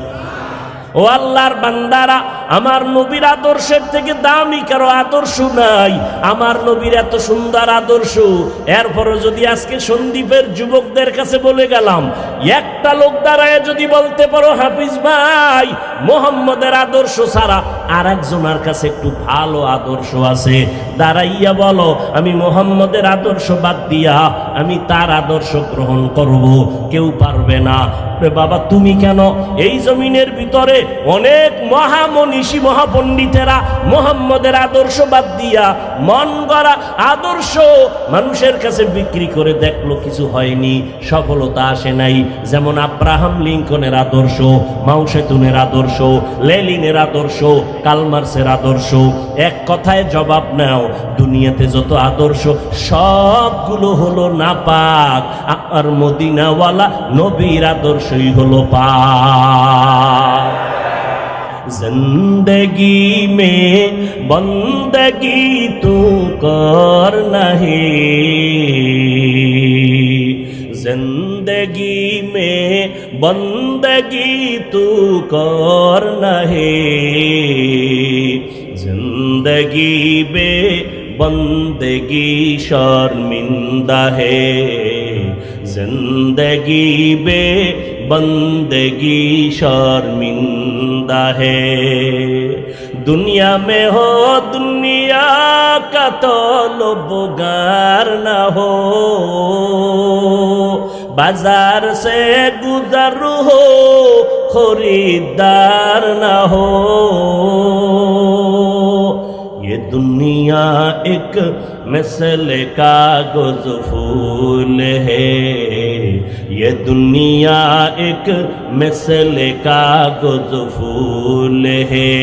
ও আল্লাহর বান্দারা, আমার নবীর আদর্শের থেকে দামি কারো আদর্শ নাই। আমার নবীর এত সুন্দর আদর্শ, এরপরও যদি আজকে সন্দীপের যুবকদের কাছে বলে গেলাম, একটা লোক দাঁড়ায় যদি বলতে পারো হাফিজ ভাই মোহাম্মদের আদর্শ ছাড়া আর একজনের কাছে একটু ভালো আদর্শ আছে, দাঁড়াইয়া বলো আমি মোহাম্মদের আদর্শ বাদ দিয়া আমি তার আদর্শ গ্রহণ করব, কেউ পারবে না। বাবা তুমি কেন? এই জমিনের ভিতরে অনেক মহামনীষী মহাপণ্ডিতেরা মোহাম্মদের আদর্শ বাদ দিয়া মন গড়া আদর্শ মানুষের কাছে বিক্রি করে দেখলো, কিছু হয়নি, সফলতা আসে নাই। যেমন আব্রাহাম লিঙ্কনের আদর্শ, মাও সেতুনের আদর্শ, লেনিনের আদর্শ, কালমার্সের আদর্শ। এক কথায় জবাব নাও, দুনিয়াতে যত আদর্শ সবগুলো হলো নাপাক, আর মদিনাওয়ালা নবীর আদর্শই হলো পাক। जिंदगी में बंदगी तू करना है, जिंदगी में बंदगी तू करना है, जिंदगी में बंदगी शर्मिंदा है, जिंदगी में बंदगी शर्मिंदा है। दुनिया में हो दुनिया का तलबगार न हो, बाजार से गुजर हो खरीदार न हो। ये दुनिया एक मिसल कागज फूल है, ये दुनिया एक मिसल कागज फूल है,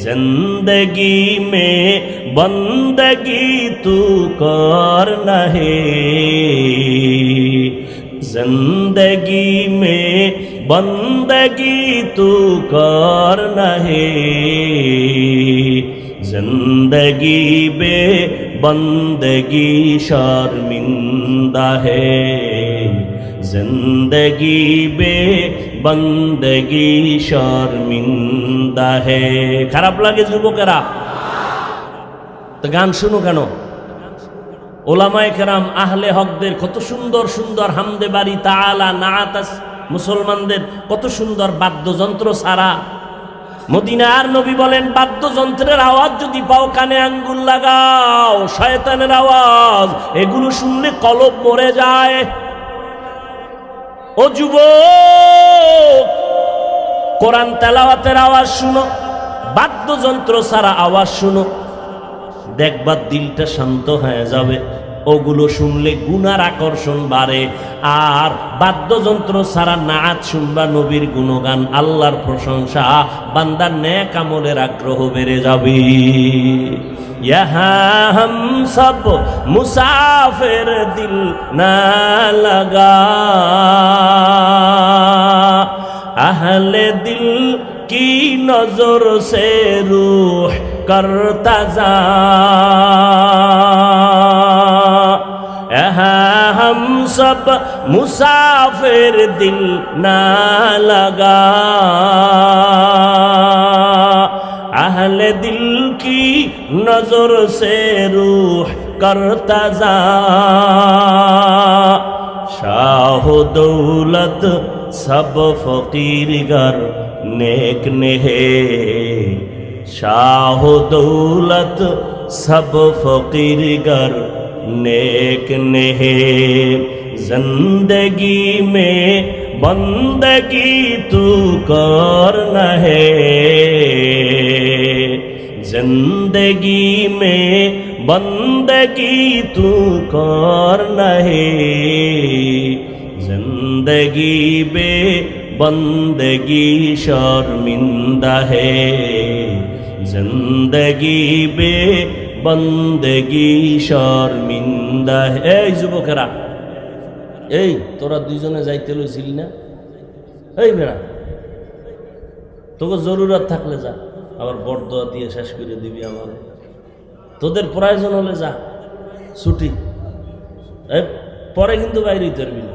जिंदगी में बंदगी तू करना है, जिंदगी में बंदगी तू करना है, जिंदगी बे बंदगी शर्मिंदा है, जिंदगी बे बंदगी शर्मिंदा है। খারাপ লাগে যুবকেরা? তো গান শুনো কেন? ওলামায়ে কেরাম আহলে হকদের কত সুন্দর সুন্দর হামদে বাড়ি তাআলা নাআত মুসলমানদের কত সুন্দর বাদ্যযন্ত্র ছাড়া। মদিনার নবী বলেন, বাদ্যযন্ত্রের আওয়াজ যদি পাও কানে আঙ্গুল লাগাও, শয়তানের আওয়াজ, এগুলো শুনলে কলব মরে যায়। ও যুবক, কোরআন তেলাওয়াতের আওয়াজ শুনো, বাদ্যযন্ত্র ছাড়া আওয়াজ শুনো, দেখবা দিলটা শান্ত হয়ে যাবে। ওগুলো শুনলে গুনার আকর্ষণ বাড়ে। আর বাদ্যযন্ত্র ছাড়া নাচ শুনবা, নবীর গুণগান, আল্লাহর প্রশংসা, বান্দার নেক আমলের আগ্রহ বেড়ে যাবে। यहाँ हम सब मुसाफिर दिल ना लगा, अहले दिल की नजर से रूह करता जा, यहाँ हम सब मुसाफिर दिल ना लगा, अहले दिल की नजर से रूह करता जा, शाह दौलत सब फकीर गर नेक नेहे, शाह दौलत सब फकीर गर नेक नेहे, जिंदगी में बंदगी तू करना है, जिंदगी में बंदगी तू करना है, जिंदगी बे बंदगी शर्मिंदा है, जिंदगी बे बंदगी शर्मिंदा है। এই যুবকেরা, এই তোরা দুইজনে যাইতে লইছিলি না? এই বেড়া, তোকে জরুরত থাকলে যা, আবার বরদোয়া দিয়ে শেষ করে দিবি আমার। তোদের প্রয়োজন হলে যা, ছুটি, পরে কিন্তু বাইরে তরবি না।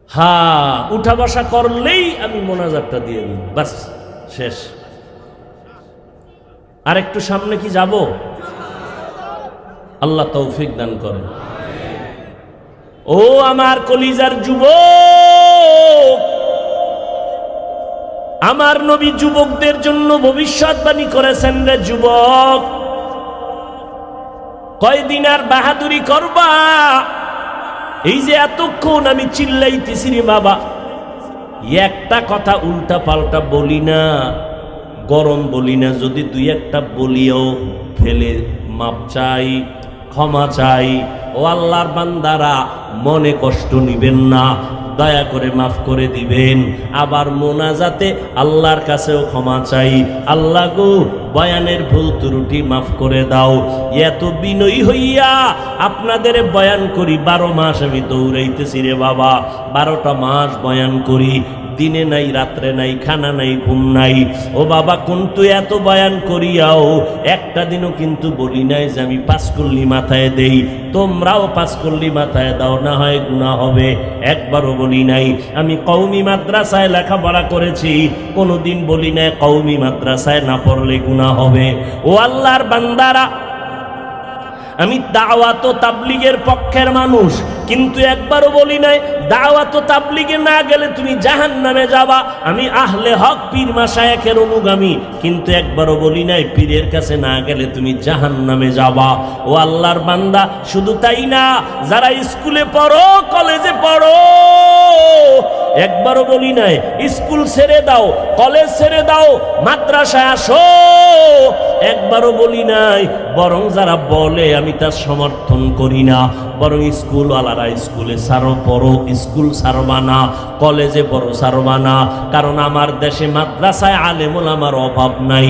হ্যাঁ, উঠা বসা করলেই আমি মোনাজাতটা দিয়ে দিই, বাস শেষ। আর একটু সামনে কি যাব? আল্লাহ তৌফিক দান করেন। ও আমার কলিজার যুবক, আমার নবী যুবকদের জন্য ভবিষ্যৎবাণী করেছেন, রে যুবক, কয়দিন আর বাহাদুরি করবা? এই যে এতক্ষণ আমি চিল্লাইতেছি রে বাবা, একটা কথা উল্টা পাল্টা বলি না, গরম বলি না, যদি দুই একটা বলিও ফেলে মাপ চাই, ক্ষমা চাই। ও আল্লাহর বান্দারা, মনে কষ্ট নিবেন না, দয়া করে মাফ করে দিবেন। আবার মোনাজাতে আল্লাহর কাছেও ক্ষমা চাই, আল্লাহ গো বয়ানের ভুল ত্রুটি মাফ করে দাও। এত বিনয়ী হইয়া আপনাদের বয়ান করি, 12 মাস আমি দৌড়াইতেছি রে বাবা, 12টা মাস বয়ান করি, দিনে নাই রাত্রে নাই, খানা নাই ঘুম নাই। ও বাবা, কিন্তু এত বয়ান করিয়াও একটা দিনও কিন্তু বলি নাই যে আমি 5 কল্লি মাথায় দেই, তোমরাও 5 কল্লি মাথায় দাও, না হয় গুনাহ হবে। একবারও বলি নাই। আমি কওমি মাদ্রাসায় লেখাপড়া করেছি, কোনোদিন বলি নাই কওমি মাদ্রাসায় না পড়লে গুনাহ হবে। ও আল্লাহর বান্দারা, আমি দাওয়াত ও তাবলীগের পক্ষের মানুষ, কিন্তু একবারও বলি নাই দাওয়াত ও তাবলীগে না গেলে তুমি জাহান্নামে যাবা। আমি আহলে হক পীর মাশায়েখের অনুগামী, কিন্তু একবারও বলি নাই পীরের কাছে না গেলে তুমি জাহান্নামে যাবা। ও আল্লাহর বান্দা, শুধু তাই না, যারা স্কুলে পড়ো, কলেজে পড়ো, একবারও বলি নাই স্কুল ছেড়ে দাও, কলেজ ছেড়ে দাও, মাদ্রাসায় আসো। একবারও বলি নাই, বরং যারা বলে আমি তার সমর্থন করি না। বরং স্কুলওয়ালারা স্কুলে সারো পড়ো, স্কুল সারবা না, কলেজে পড়ো সারবা না। কারণ আমার দেশে মাদ্রাসায় আলেম ওলামার অভাব নাই।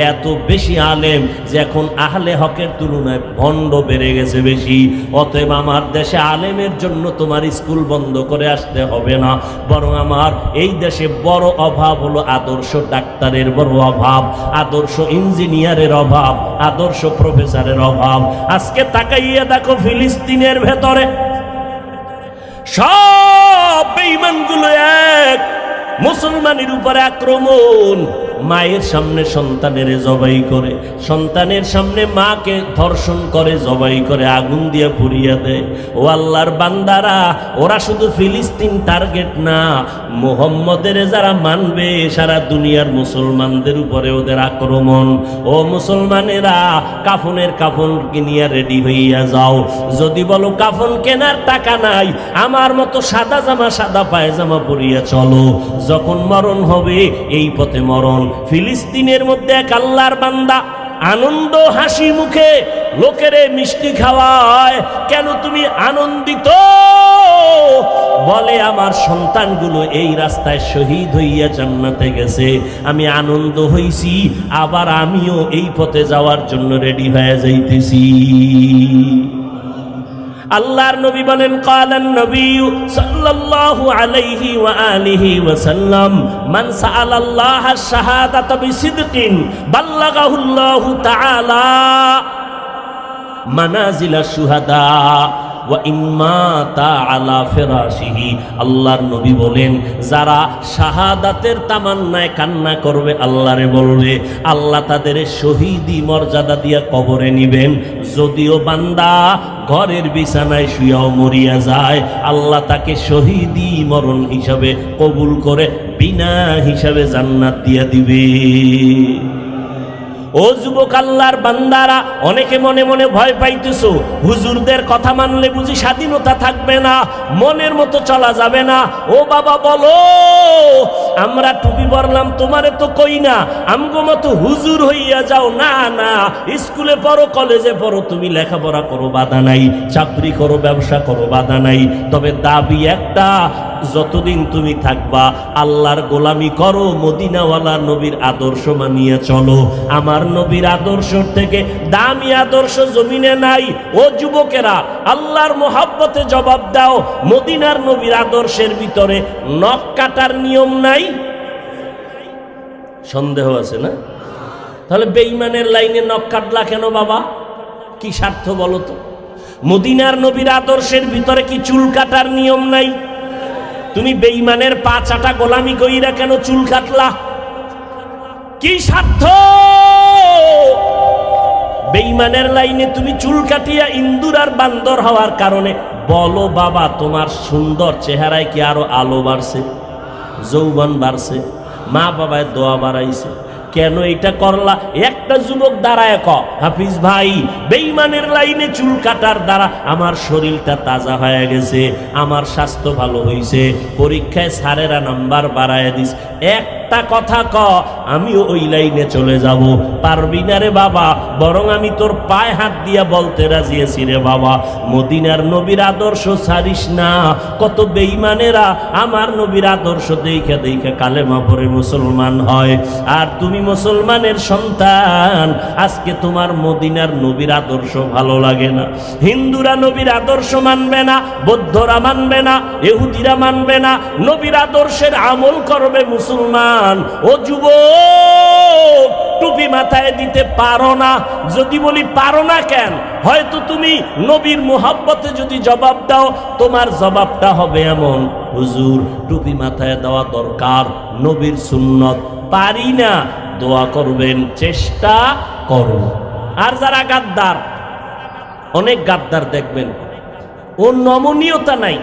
এত বেশি আলেম যে এখন আহলে হকের তুলনায় ভণ্ড বেড়ে গেছে বেশি। অতএব আমার দেশে আলেমের জন্য তোমার স্কুল বন্ধ করে আসতে হবে না। বরং আমার এই দেশে বড় অভাব হলো আদর্শ ডাক্তারের বড় অভাব, আদর্শ ইঞ্জিনিয়ারের অভাব, আদর্শ প্রফেসরের অভাব। আজকে তাকাইয়া দেখো ফিলিস্তিনের ভেতরে সব বেঈমানগুলো এক, মুসলমানের উপরে আক্রমণ। মায়ের সামনে সন্তানের জবাই করে, সন্তানের সামনে মাকে ধর্ষণ করে, জবাই করে, আগুন দিয়ে পুড়িয়ে দেয়। ও আল্লাহর বান্দারা, ওরা শুধু ফিলিস্তিন টার্গেট না, মুহাম্মদের যারা মানবে সারা দুনিয়ার মুসলমানদের উপরে ওদের আক্রমণ। ও মুসলমানেরা, কাফনের কাফন কিনিয়া রেডি হইয়া যাও। যদি বলো কাফন কেনার টাকা নাই, আমার মতো সাদা জামা সাদা পায়জামা পরিয়া চলো। যখন মরণ হবে এই পথে মরণ। ফিলিস্তিনের মধ্যে এক আল্লাহর বান্দা আনন্দ হাসি মুখে লোকেরে মিষ্টি খাওয়ায়। কেন তুমি আনন্দিত? বলে আমার সন্তানগুলো এই রাস্তায় শহীদ হইয়া জান্নাতে গেছে, আমি আনন্দ হইছি, আবার আমিও এই পথে যাওয়ার জন্য রেডি হয়ে যাইতেছি। আল্লাহর নবী বলেন, ক্বালান নবী সাল্লাল্লাহু আলাইহি ওয়া আলিহি ওয়াসাল্লাম, মান সাআলাল্লাহ আশ-শাহাদাতা বিসিদকিন বাল্লাগাহুল্লাহু তাআলা মানাজিলা শুহাদা ওয়া ইম্মাতা আলা ফিরাশিহি। আল্লাহর নবী বলেন, যারা শাহাদাতের তামান্নায় কান্না করবে, আল্লাহরে বলবে, আল্লাহ তাদের শহীদি মর্যাদা দিয়ে কবরে নিবেন। যদিও বান্দা ঘরের বিছানায় শুয়াও মরিয়া যায়, আল্লাহ তাকে শহীদি মরণ হিসাবে কবুল করে বিনা হিসাবে জান্নাত দিয়ে দিবে। ও যুবক আল্লাহর বান্দারা, অনেকে মনে মনে ভয় পাইতেছো, হুজুরদের কথা মানলে বুঝি স্বাধীনতা থাকবে না, মনের মতো চলা যাবে না। ও বাবা বলো, আমরা টুপি পরলাম তোমারে তো কই না আমগো মতো হুজুর হইয়া যাও। না না, স্কুলে পড়ো, কলেজে পড়ো, তুমি লেখাপড়া করো, বাধা নাই, চাকরি করো, ব্যবসা করো, বাধা নাই। তবে দাবি একটা, যতদিন তুমি থাকবা আল্লাহর গোলামি করো, মদিনাওয়ালা নবীর আদর্শ মানিয়ে চলো। আমার নবীর আদর্শ থেকে দামি আদর্শ জমিনে নাই। ও যুবকেরা, আল্লাহর মোহাব্বতে জবাব দাও, মদিনার নবীর আদর্শের ভিতরে নখ কাটার নিয়ম নাই? সন্দেহ আছে না? তাহলে বেঈমানের লাইনে নখ কাটলা কেন বাবা? কি স্বার্থ বলো তো? মদিনার নবীর আদর্শের ভিতরে কি চুল কাটার নিয়ম নাই? তুমি বেঈমানের পা চাটা গোলামি কইরা কেন চুল কাটলা? কি স্বার্থ? বেঈমানের লাইনে তুমি চুল কাটিয়া ইন্দুর আর বান্দর হওয়ার কারণে বলো বাবা, তোমার সুন্দর চেহারায় কি আরো আলো বাড়ছে, যৌবন বাড়ছে, মা বাবায় দোয়া বাড়াইছে? কেন এটা করলা? একটা যুবক দাঁড়ায় ক, হাফিজ ভাই, বেঈমানের লাইনে চুল কাটার দ্বারা আমার শরীরটা তাজা হয়ে গেছে, আমার স্বাস্থ্য ভালো হইছে, পরীক্ষায় স্যারেরা নাম্বার বাড়ায় দিস। একটা কথা ক, আমিও ওই লাইনে চলে যাব। পারবি না রে বাবা, বরং আমি তোর পায়ে হাত দিয়া বলতে রাজি আছি রে বাবা, মদিনার নবীর আদর্শ ছাড়িস না। কত বেঈমানেরা আমার নবীর আদর্শ দেখে দেখে কালেমা পড়ে মুসলমান হয়, আর তুমি মুসলমানের সন্তান, আজকে তোমার মদিনার নবীর আদর্শ ভালো লাগে না। হিন্দুরা নবীর আদর্শ মানবে না, বৌদ্ধরা মানবে না, ইহুদিরা মানবে না, নবীর আদর্শের আমল করবে মুসলমান। ও যুবক, টুপি মাথায় দিতে পারো না? যদি বলি পারো না কেন, হয়তো তুমি নবীর মোহাব্বতে যদি জবাব দাও, তোমার জবাবটা হবে এমন, হুজুর টুপি মাথায় দেওয়া দরকার, নবীর সুন্নত, পারি না, দোয়া করবেন, চেষ্টা করো। আর যারা গাদ্দার, অনেক গাদ্দার দেখবেন, ও নমনীয়তা নাই,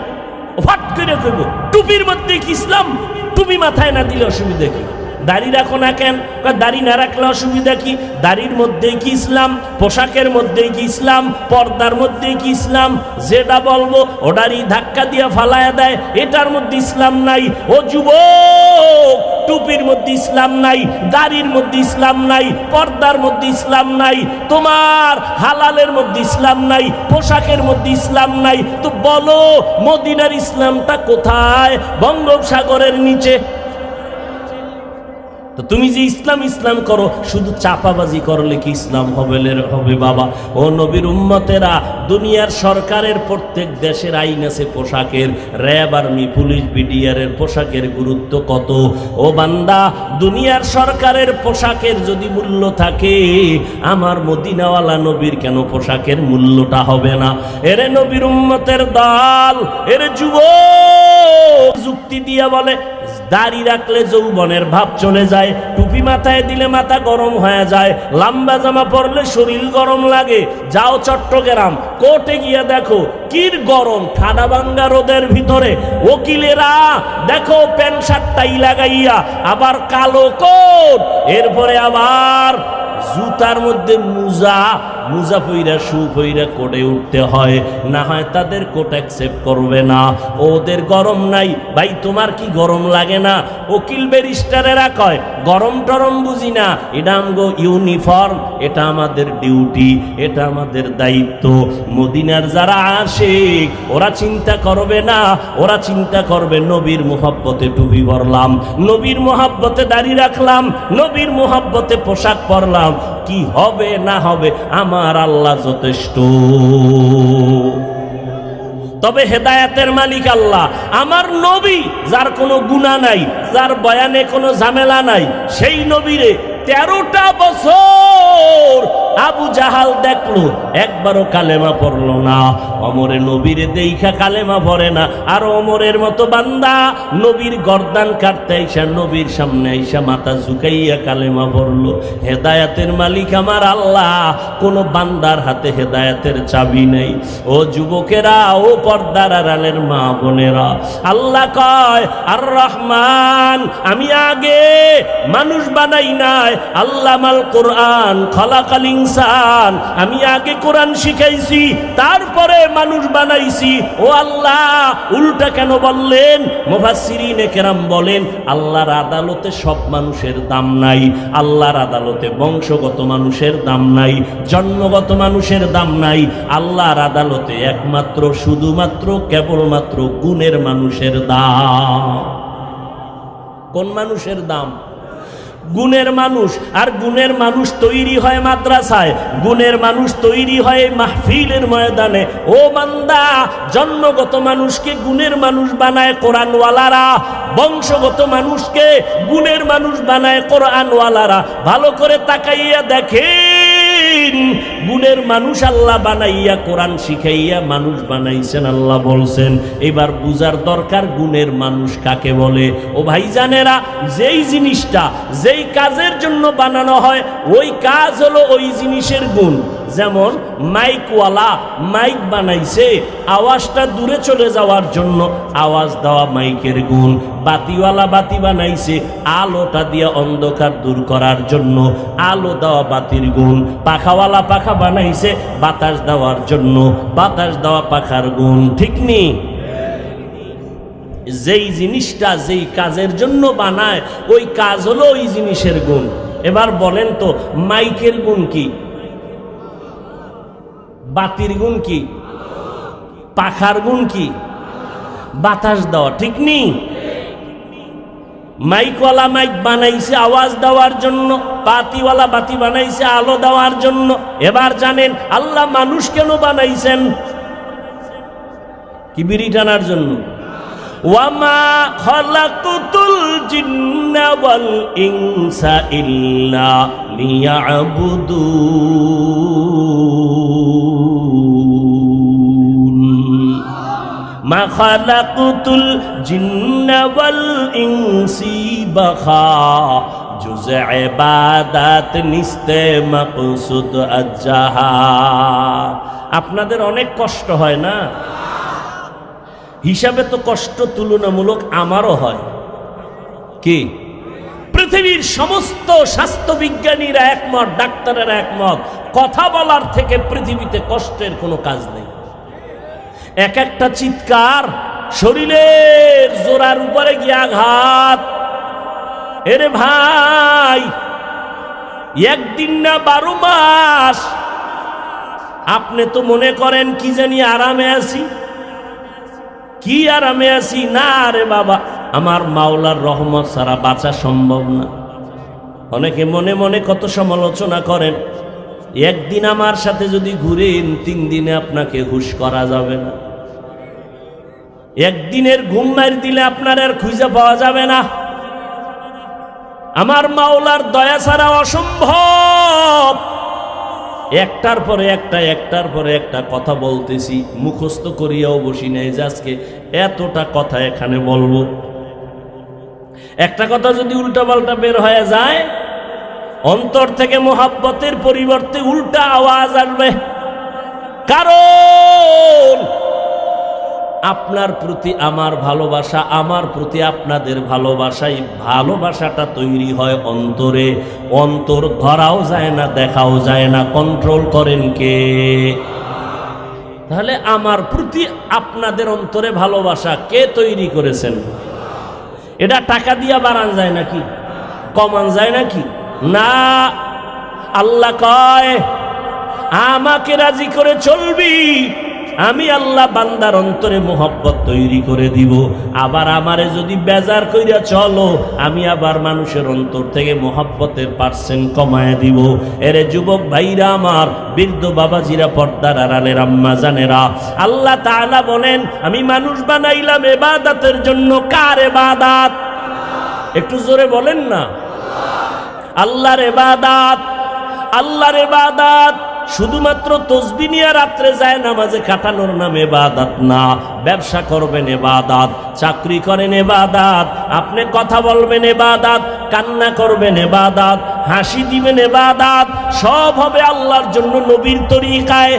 ফাট করে কইব টুপির মধ্যে কি ইসলাম, টুপি মাথায় না দিলে অসুবিধা কি? দাড়ি রাখো না কেন? দাড়ি না রাখলে অসুবিধা কি? দাড়ির মধ্যেই কি ইসলাম? পোশাকের মধ্যেই কি ইসলাম? পর্দার মধ্যেই কি ইসলাম? যেটা বলবো ওটারই ধাক্কা দিয়ে ফালায়া দেয়, এটার মধ্যে ইসলাম নাই। ও যুবক, টুপির মধ্যে ইসলাম নাই, দাড়ির মধ্যে ইসলাম নাই, পর্দার মধ্যে ইসলাম নাই, তোমার হালালের মধ্যে ইসলাম নাই, পোশাকের মধ্যে ইসলাম নাই। তো বলো মদিনার ইসলামটা কোথায়? বঙ্গোপসাগরের নিচে। তো তুমি যে ইসলাম ইসলাম করো, শুধু চাপাবাজি করলে কি ইসলাম হবে বাবা? ও নবীর উম্মতেরা, দুনিয়ার সরকারের প্রত্যেক দেশের আইন আছে পোশাকের। র্যাব, আর্মি, পুলিশ, বিডিআর এর পোশাকের গুরুত্ব কত? ও বান্দা, দুনিয়ার সরকারের পোশাকের যদি মূল্য থাকে, আমার মদিনাওয়ালা নবীর কেন পোশাকের মূল্যটা হবে না? এরে নবীর উম্মতের দল, এরে যুবক যুক্তি দিয়া বলে দাড়ি রাখলে যৌবনের ভাব চলে যায়, টুপি মাথায় দিলে মাথা গরম হয়ে যায়, লম্বা জামা পরলে শরীর গরম লাগে। যাও চট্টগ্রাম কোর্টে গিয়ে দেখো কি গরম, ঠাডা ভাঙ্গা রোদের ভিতরে ওকিলেরা দেখো প্যান্ট শার্ট টাই লাগাইয়া, আবার কালো কোট, এরপরে আবার জুতার মধ্যে মুজা পইরা শু পইরা কোটে উঠতে হয়, না হয় তাদের কোট অ্যাকসেপ্ট করবে না। ওদের গরম নাই। ভাই তোমার কি গরম লাগে না? উকিল ব্যারিস্টারেরা কয় গরম টরম বুঝি না, এটা আমগো ইউনিফর্ম, এটা আমাদের ডিউটি, এটা আমাদের দায়িত্ব। মদিনার যারা আশিক ওরা চিন্তা করবে না, ওরা চিন্তা করবে নবীর মুহাব্বতে টুপি পরলাম, নবীর মুহাব্বতে দাড়ি রাখলাম, নবীর মুহাব্বতে পোশাক পরলাম, কি হবে না হবে আমার আল্লাহ যথেষ্ট। তবে হেদায়েতের মালিক আল্লাহ। আমার নবী যার কোনো গুনাহ নাই, যার বয়ানে কোনো ঝামেলা নাই, সেই নবীরে 13টা বছর আবু জাহাল দেখলো, একবারও কালেমা পড়লো না। ওমরে নবীরে দেইখা কালেমা পড়ে না। আর ওমরের মতো বান্দা নবীর গর্দান কাটতে আইসা নবীর সামনে আইসা মাথা ঝুঁকাইয়া কালেমা পড়লো। হেদায়েতের মালিক আমার আল্লাহ, কোন বান্দার হাতে হেদায়েতের চাবি নেই। ও যুবকেরা, ও পর্দার আড়ালের মা বোনেরা, আল্লাহ কয় আর রহমান, আমি আগে মানুষ বানাই নাই, আল্লামাল কোরআন খালাকাল ইনসান, আমি আগে কোরআন শিখাইছি, তারপরে মানুষ বানাইছি। ও আল্লাহ, উল্টা কেন বললেন? মুফাসসিরিনে কেরাম বলেন আল্লাহর আদালতে সব মানুষের দাম নাই, আল্লাহর আদালতে বংশগত মানুষের দাম নাই, জন্মগত মানুষের দাম নাই। আল্লাহর আদালতে একমাত্র শুধুমাত্র কেবলমাত্র গুণের মানুষের দাম। কোন মানুষের দাম? গুণের মানুষ। আর গুণের মানুষ তৈরি হয় মাদ্রাসায়, গুণের মানুষ তৈরি হয় মাহফিলের ময়দানে। ও বান্দা, জন্মগত মানুষকে গুণের মানুষ বানায় কোরআনওয়ালারা, বংশগত মানুষকে গুণের মানুষ বানায় কোরআনওয়ালারা। ভালো করে তাকাইয়া দেখেন, গুণের মানুষ আল্লাহ বানাইয়া কোরআন শিখাইয়া মানুষ বানাইছেন। আল্লাহ বলছেন এবার বুঝার দরকার গুণের মানুষ কাকে বলে। ও ভাইজানেরা, যেই জিনিসটা যেই কাজের জন্য বানানো হয় ওই কাজ হলো ওই জিনিসের গুণ। যেমন মাইকওয়ালা মাইক বানাইছে আওয়াজটা দূরে চলে যাওয়ার জন্য, আওয়াজ দেওয়া মাইকের গুণ। বাতিওয়ালা বাতি বানাইছে আলোটা দিয়ে অন্ধকার দূর করার জন্য, আলো দেওয়া বাতির গুণ। পাখাওয়ালা পাখা বানাইছে বাতাস দেওয়ার জন্য, বাতাস দেওয়া পাখার গুণ। ঠিক নেই? যেই জিনিসটা যেই কাজের জন্য বানায় ওই কাজ হলো ওই জিনিসের গুণ। এবার বলেন তো, মাইকের গুণ কি? বাতির গুণ কি? পাখার গুণ কি? বাতাস দেওয়া। ঠিক নেই? মাইকওয়ালা মাইক বানাইছে আওয়াজ দেওয়ার জন্য, বাতিওয়ালা বাতি বানাইছে আলো দেওয়ার জন্য। এবার জানেন আল্লাহ মানুষ কেন বানাইছেন? কি বিড়ি টানার জন্য? ওয়ামা খালাকুতুল জিন্না ওয়াল ইনসা ইল্লা লিয়াবুদুন। মা খালাকুতুল জিন্না ওয়াল ইনসি বাখা, জুজ ইবাদত নিস্তে মাকসুদ আজ্জাহা। আপনাদের অনেক কষ্ট হয় না? হিসাবে তো কষ্ট তুলনামূলক আমারও হয়। কি পৃথিবীর সমস্ত স্বাস্থ্যবিজ্ঞানীরা একমত, ডাক্তারেরা একমত, কথা বলার থেকে পৃথিবীতে কষ্টের কোনো কাজ নেই। এক একটা চিৎকার শরীরের জোড়ার উপরে গিয়ে আঘাত। এরে ভাই, একদিন না 12 মাস। আপনি তো মনে করেন কি জানি আরামে আছি, কি আরামে আছি। না রে বাবা, আমার মাওলার রহমত ছাড়া বাঁচা সম্ভব না। অনেকে মনে মনে কত সমালোচনা করেন। একদিন আমার সাথে যদি ঘুরেন, 3 দিনে আপনাকে হুশ করা যাবে না। একদিনের ঘুম মার দিলে আপনার আর খুঁজে পাওয়া যাবে না। আমার মাওলার দয়া ছাড়া অসম্ভব। একটার পরে একটা কথা বলতেছি, মুখস্থ করিয়াও বসি নাই যে আজকে এতটা কথা এখানে বলবো। একটা কথা যদি উল্টাপাল্টা বের হয়ে যায়, অন্তর থেকে মোহাব্বতের পরিবর্তে উল্টা আওয়াজ আসবে। কারণ আপনার প্রতি আমার ভালোবাসা, আমার প্রতি আপনাদের ভালোবাসাই, ভালোবাসাটা তৈরি হয় অন্তরে। অন্তর ধরাও যায় না, দেখাও যায় না, কন্ট্রোল করেন কে? তাহলে আমার প্রতি আপনাদের অন্তরে ভালোবাসা কে তৈরি করেছেন? এটা টাকা দিয়া বাড়ান যায় নাকি? কমান যায় নাকি? না। আল্লাহ কয়, আমাকে রাজি করে চলবি, আমি আল্লাহ বান্দার অন্তরে মোহব্বত তৈরি করে দিব। আবার আমারে যদি বেজার কইরা চলো, আমি আবার মানুষের অন্তর থেকে মোহব্বতের পার্সেন্ট কমায় দিব। এরে যুবক ভাইরা আমার, বৃদ্ধ বাবাজিরা, পর্দার আড়ালের আম্মা জানেরা, আল্লাহ তাআলা বলেন, আমি মানুষ বানাইলাম ইবাদতের জন্য। কার ইবাদত? একটু জোরে বলেন না। আল্লাহর ইবাদত। আল্লাহর ইবাদত শুধুমাত্র তসবিহ নিয়ে রাত্রে যায় নামাজে কাটানোর নাম ইবাদত না। ব্যবসা করবেন ইবাদত, চাকরি করেন ইবাদত, আপনি কথা বলবেন ইবাদত, কান্না করবেন ইবাদত, হাসি দিবেন ইবাদত, সব হবে আল্লাহর জন্য নবীর তরিকায়।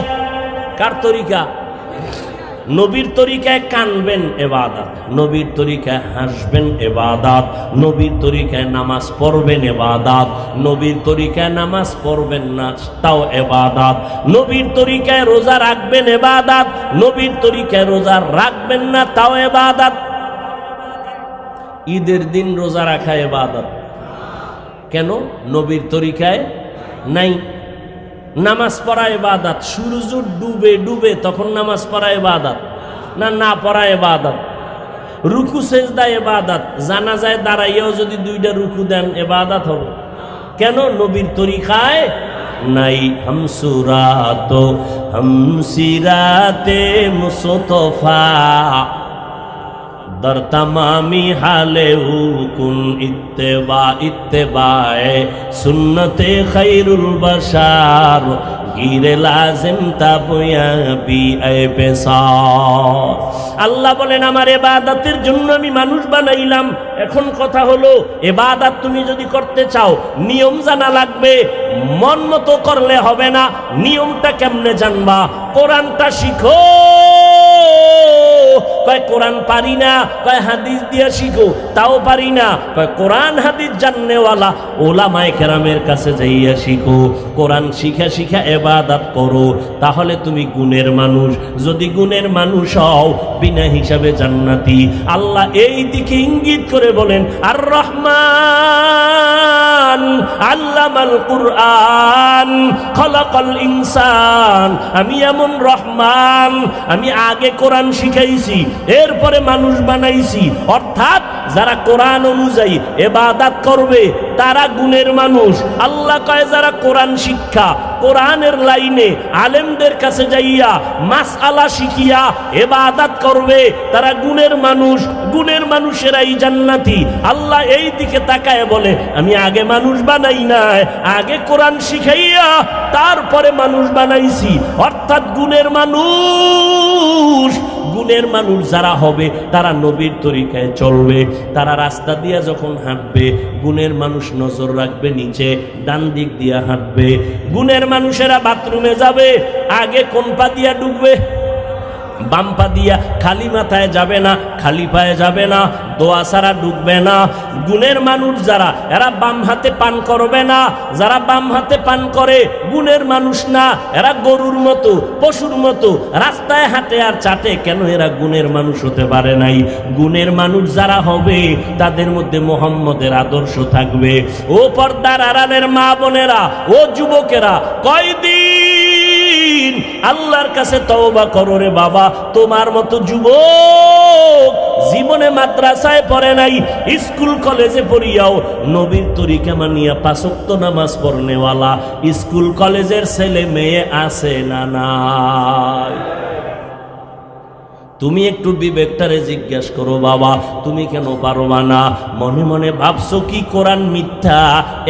কার তরিকা? নবীর তরিকায় কানবেন ইবাদত, নবীর তরিকায় হাসবেন ইবাদত, নবীর তরিকায় নামাজ পড়বেন ইবাদত, নবীর তরিকায় নামাজ পড়বেন না তাও ইবাদত, নবীর তরিকায় রোজা রাখবেন ইবাদত, নবীর তরিকায় রোজা রাখবেন না তাও ইবাদত। ঈদের দিন রোজা রাখা ইবাদত কেন? নবীর তরিকায় নাই। নামাজ পড়া ইবাদত, সূর্য ডুবে ডুবে তখন নামাজ পড়া ইবাদত না? না পড়া ইবাদত। রুকু সেজদা ইবাদত, জানাজায় দাঁড়াইয়াও যদি 2টা রুকু দেন ইবাদত হবে। কেন? নবীর তরিকায় নাই। হামসুরাতো হামসিরাতে মুস্তফা দর তামামি হালে হুকুন ইত্তেবায়ে সুন্নতে খায়রুল বাশার গিরে লাজিম তাবয়াবি এ পেশার। আল্লাহ বলেন, আমার ইবাদতের জন্য আমি মানুষ বানাইলাম। এখন কথা হলো, ইবাদত তুমি যদি করতে চাও নিয়ম জানা লাগবে। মন মতো করলে হবে না। নিয়মটা কেমনে জানবা? কোরআনটা শিখো। কয় কোরআন পারি না, কয় হাদিস দিয়া শিখো, তাও পারি না। কয় কোরআন হাদিস জাননেওয়ালা ওলামায়ে কেরামের কাছে যাইয়া শিখো। কোরআন শিখা শিখা ইবাদত করো, তাহলে তুমি গুণের মানুষ। যদি গুণের মানুষ হও, বিনা হিসাবে জান্নাতি। আল্লাহ এই দিকে ইঙ্গিত করে বলেন, আর রহমান আল্লামাল কুরআন খলাকাল ইনসান। আমি এমন রহমান, আমি আগে কোরআন শিখাইছি, এরপরে মানুষ বানাইছি। অর্থাৎ যারা কোরআন অনুযায়ী ইবাদত করবে তারা গুণের মানুষ। আল্লাহ কয়, যারা কোরআন শিক্ষা, কোরআনের লাইনে আলেমদের কাছে যাইয়া মাসআলা শিখিয়া ইবাদত করবে তারা গুণের মানুষ। গুণের মানুষেরাই জান্নাতি। আল্লাহ এই দিকে তাকায় বলে, আমি আগে মানুষ বানাই নাই, আগে কোরআন শিখাইয়া তারপরে মানুষ বানাইছি। অর্থাৎ গুণের মানুষ। গুণের মানুষ যারা হবে তারা নবীর তরিকায় চলবে। তারা রাস্তা দিয়া যখন হাঁটবে, গুণের মানুষ নজর রাখবে নিচে, ডান দিক দিয়া হাঁটবে। গুণের মানুষেরা বাথরুমে যাবে, আগে কোন পা দিয়া ঢুকবে? বাম পা দিয়া খালি মাথায় যাবে না, খালি পায়ে যাবে না, দোয়া ছাড়া ঢুকবে না। গুণের মানুষ যারা, এরা বাম হাতে পান করবে না। যারা বাম হাতে পান করে গুণের মানুষ না, এরা গরুর মতো, পশুর মতো রাস্তায় হাঁটে আর চাটে। কেন এরা গুণের মানুষ হতে পারে নাই? গুণের মানুষ যারা হবে তাদের মধ্যে মুহাম্মদের আদর্শ থাকবে। ও পর্দার আড়ালের মা বোনেরা, ও যুবকেরা, কয়দিন আল্লাহর কাছে তওবা করো রে বাবা। তোমার মতো যুবক জীবনে মাদ্রাসায় পড়ে নাই, স্কুল কলেজে পড়িয়াও নবীর তরিকা মানিয়া 5 ওয়াক্ত নামাজ পড়নেওয়ালা স্কুল কলেজের ছেলে মেয়ে আছে না নাই? তুমি একটু বিবেকটারে জিজ্ঞাসা করো বাবা, তুমি কেন পারবা না? মনে মনে ভাবছো কি কোরআন মিথ্যা?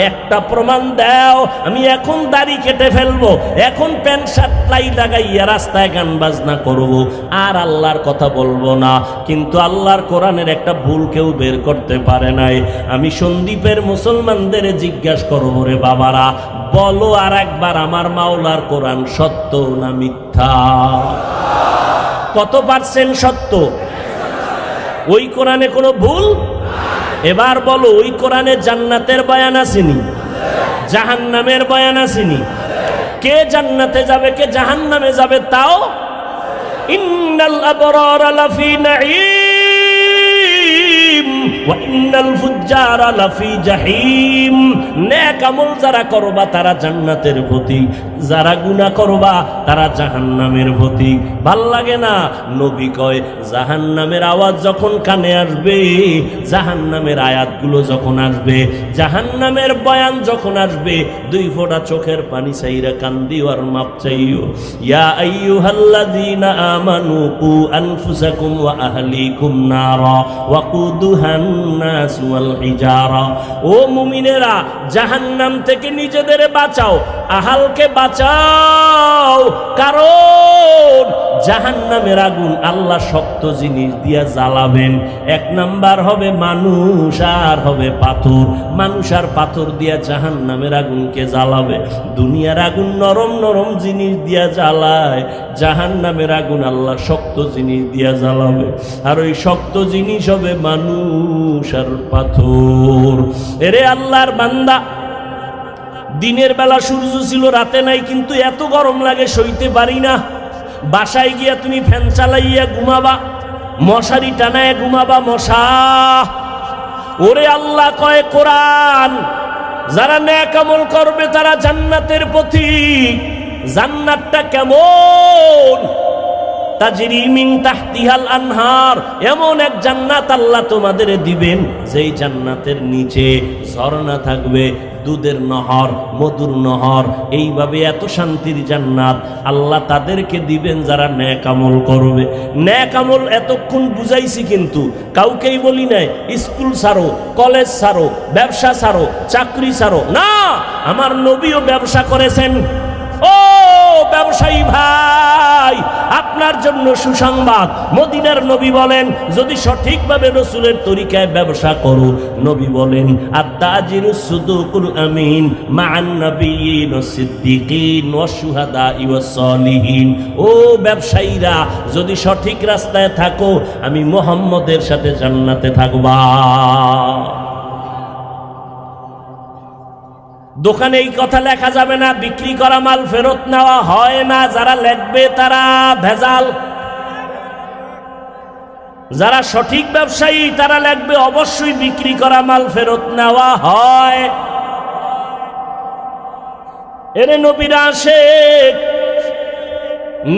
একটা প্রমাণ দাও। আমি এখন দাড়ি কেটে ফেলবো, এখন প্যান্ট শার্ট টাই লাগাইয়া রাস্তায় গান বাজনা করবো, আর আল্লাহর কথা বলবো না। কিন্তু আল্লাহর কোরআনের একটা ভুল কেউ বের করতে পারে নাই। আমি সন্দীপের মুসলমানদের জিজ্ঞাসা করবো রে বাবারা, বলো আর একবার, আমার মাওলার কোরআন সত্য না মিথ্যা? কত পার্সেন্ট সত্য? ওই কোরআনে কোনো ভুল? এবার বলো, ওই কোরআনে জান্নাতের বয়ান আসেনি? জাহান্নামের বয়ান আসেনি? কে জান্নাতে যাবে, কে জাহান্নামে যাবে তাও? ইন্নাল আবরারা লাফি নাঈম ওয়া ইন্নাল ফুজ্জারা লাফি জাহিম। নেক আমল যারা করবা তারা জান্নাতের প্রতীক, যারা গুনাহ করবা তারা জাহান্নামের প্রতীক। ভাল লাগে না? নবী কয়, জাহান্নামের আওয়াজ যখন কানে আসবে, জাহান্নামের আয়াতগুলো যখন আসবে, জাহান্নামের বয়ান যখন আসবে, 2 ফোঁটা চোখের পানি চাইরা কান্দিও আর মাপ চাইও। ইয়া আইয়ুহাল্লাযীনা আমানু কু আনফুসাকুম ওয়া আহলিকুম নারা ওয়াকুদুহান নাস ওয়াল হিজারা। ও মুমিনেরা, জাহান্নাম থেকে নিজেদের বাঁচাও, আহালকে বাঁচাও। কারণ জাহান্নামের আগুন আল্লাহ শক্ত জিনিস দিয়া জ্বালাবেন। 1 নাম্বার হবে মানুষ আর হবে পাথর। মানুষ আর পাথর দিয়া জাহান্নামের আগুনকে জ্বালাবে। দুনিয়ার আগুন নরম নরম জিনিস দিয়া জ্বালায়, জাহান্নামের আগুন আল্লাহ শক্ত জিনিস দিয়া জ্বালাবে। আর ওই শক্ত জিনিস হবে মানুষ আর পাথর। এরে আল্লাহর বান্দা, দিনের বেলা সূর্য ছিল, রাতে নাই, কিন্তু এত গরম লাগে সইতে পারি না। বাসায় গিয়া তুমি ফ্যান চালাইয়া ঘুমাবা, মশারি টানায় ঘুমাবা, মশা। ওরে আল্লাহ কয় কোরআন, যারা নেক আমল করবে তারা জান্নাতের পথিক। জান্নাতটা কেমন? তাজরি মিন তাহতিহাল আনহার। এমন এক জান্নাত আল্লাহ তোমাদের দিবেন, যেই জান্নাতের নিচে ঝর্ণা থাকবে, দুধের নহর, মধুর নহর। এইভাবে এত শান্তির জান্নাত আল্লাহ তাদেরকে দিবেন যারা নেক আমল করবে। নেক আমল এতক্ষণ বুঝাইছি, কিন্তু কাউকেই বলি নাই স্কুল ছাড়ো, কলেজ ছাড়ো, ব্যবসা ছাড়ো, চাকরি ছাড়ো না। আমার নবীও ব্যবসা করেছেন। ও ব্যবসায়ী ভাই, আপনার জন্য সুসংবাদ। মদিনার নবী বলেন, যদি সঠিকভাবে রাসূলের তরিকায় ব্যবসা করো, নবী বলেন আত-তাজিরুস সুদুকুল আমিন মা'আন নাবিয়্যিন ওয়াস সিদ্দিকিন ওয়াস শুহাদা'i ওয়াস সালিহিন। ও ব্যবসায়ীরা, যদি সঠিক রাস্তায় থাকো, আমি মুহাম্মদের সাথে জান্নাতে থাকবা। দোকানে এই কথা লেখা যাবে না, বিক্রি করা মাল ফেরত নেওয়া হয় না। যারা লেখবে তারা ভেজাল। যারা সঠিক ব্যবসায়ী তারা লেখবে অবশ্যই বিক্রি করা মাল ফেরত নেওয়া হয়। এরে নবীরা আশিক,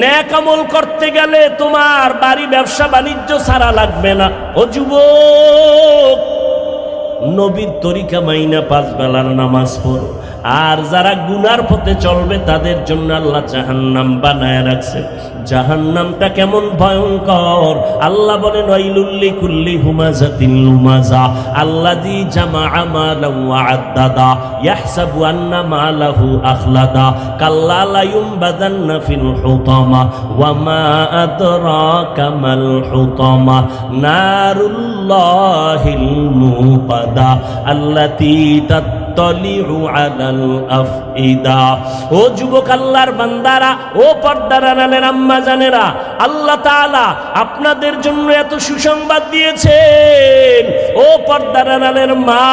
নেক আমল করতে গেলে তোমার বাড়ি ব্যবসা বাণিজ্য ছাড়া লাগবে না। ও যুবক, নবীর তরিকা মাইনা 5 বেলার নামাজ পড়ো। আর যারা গুনার পথে চলবে তাদের জন্য আল্লাহ জাহান্নাম বানায় রাখছে। জাহান্নামটা কেমন ভয়ঙ্কর! আল্লাহ বলেন, ওয়াইলুল লিকুল্লি হুমাযাতিন লুমাযা আল্লাযী জামাআ মালান ওয়া আদ্দাদা ইয়াহসাবু আন্না মালাহু আখলাদা কাল্লা লা ইউনবাযান্না ফিল হুতামা ওয়া মা আদরাকা মাল হুতামা নারুল্লাহিল মুকাদা আল্লাতী ইয়াত্তালিউ আলাল আফইদা। ও যুবক আল্লাহর বান্দারা, ও পর্দার আড়ালের আম্মা জানেরা, আল্লাহ তাআলা আপনাদের জন্য এত সুসংবাদ দিয়েছেন। ও পর্দার আড়ালের মা,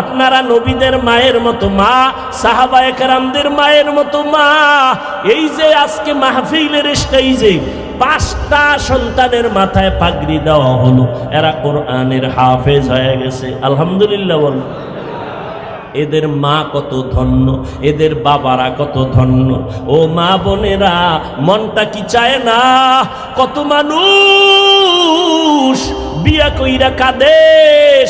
আপনারা নবীদের মায়ের মতো মা, সাহাবায়ে কেরামদের মায়ের মতো মা। এই যে আজকে মাহফিলের স্টেজে 5টা সন্তানের মাথায় পাগড়ি দেওয়া হলো, এরা কোরআনের হাফেজ হয়ে গেছে, আলহামদুলিল্লাহ বল। এদের মা কত ধন্য, এদের বাবারা কত ধন্য। ও মা বোনেরা, মনটা কি চায় না? কত মানুষ বিয়া কইরা কাঁদে,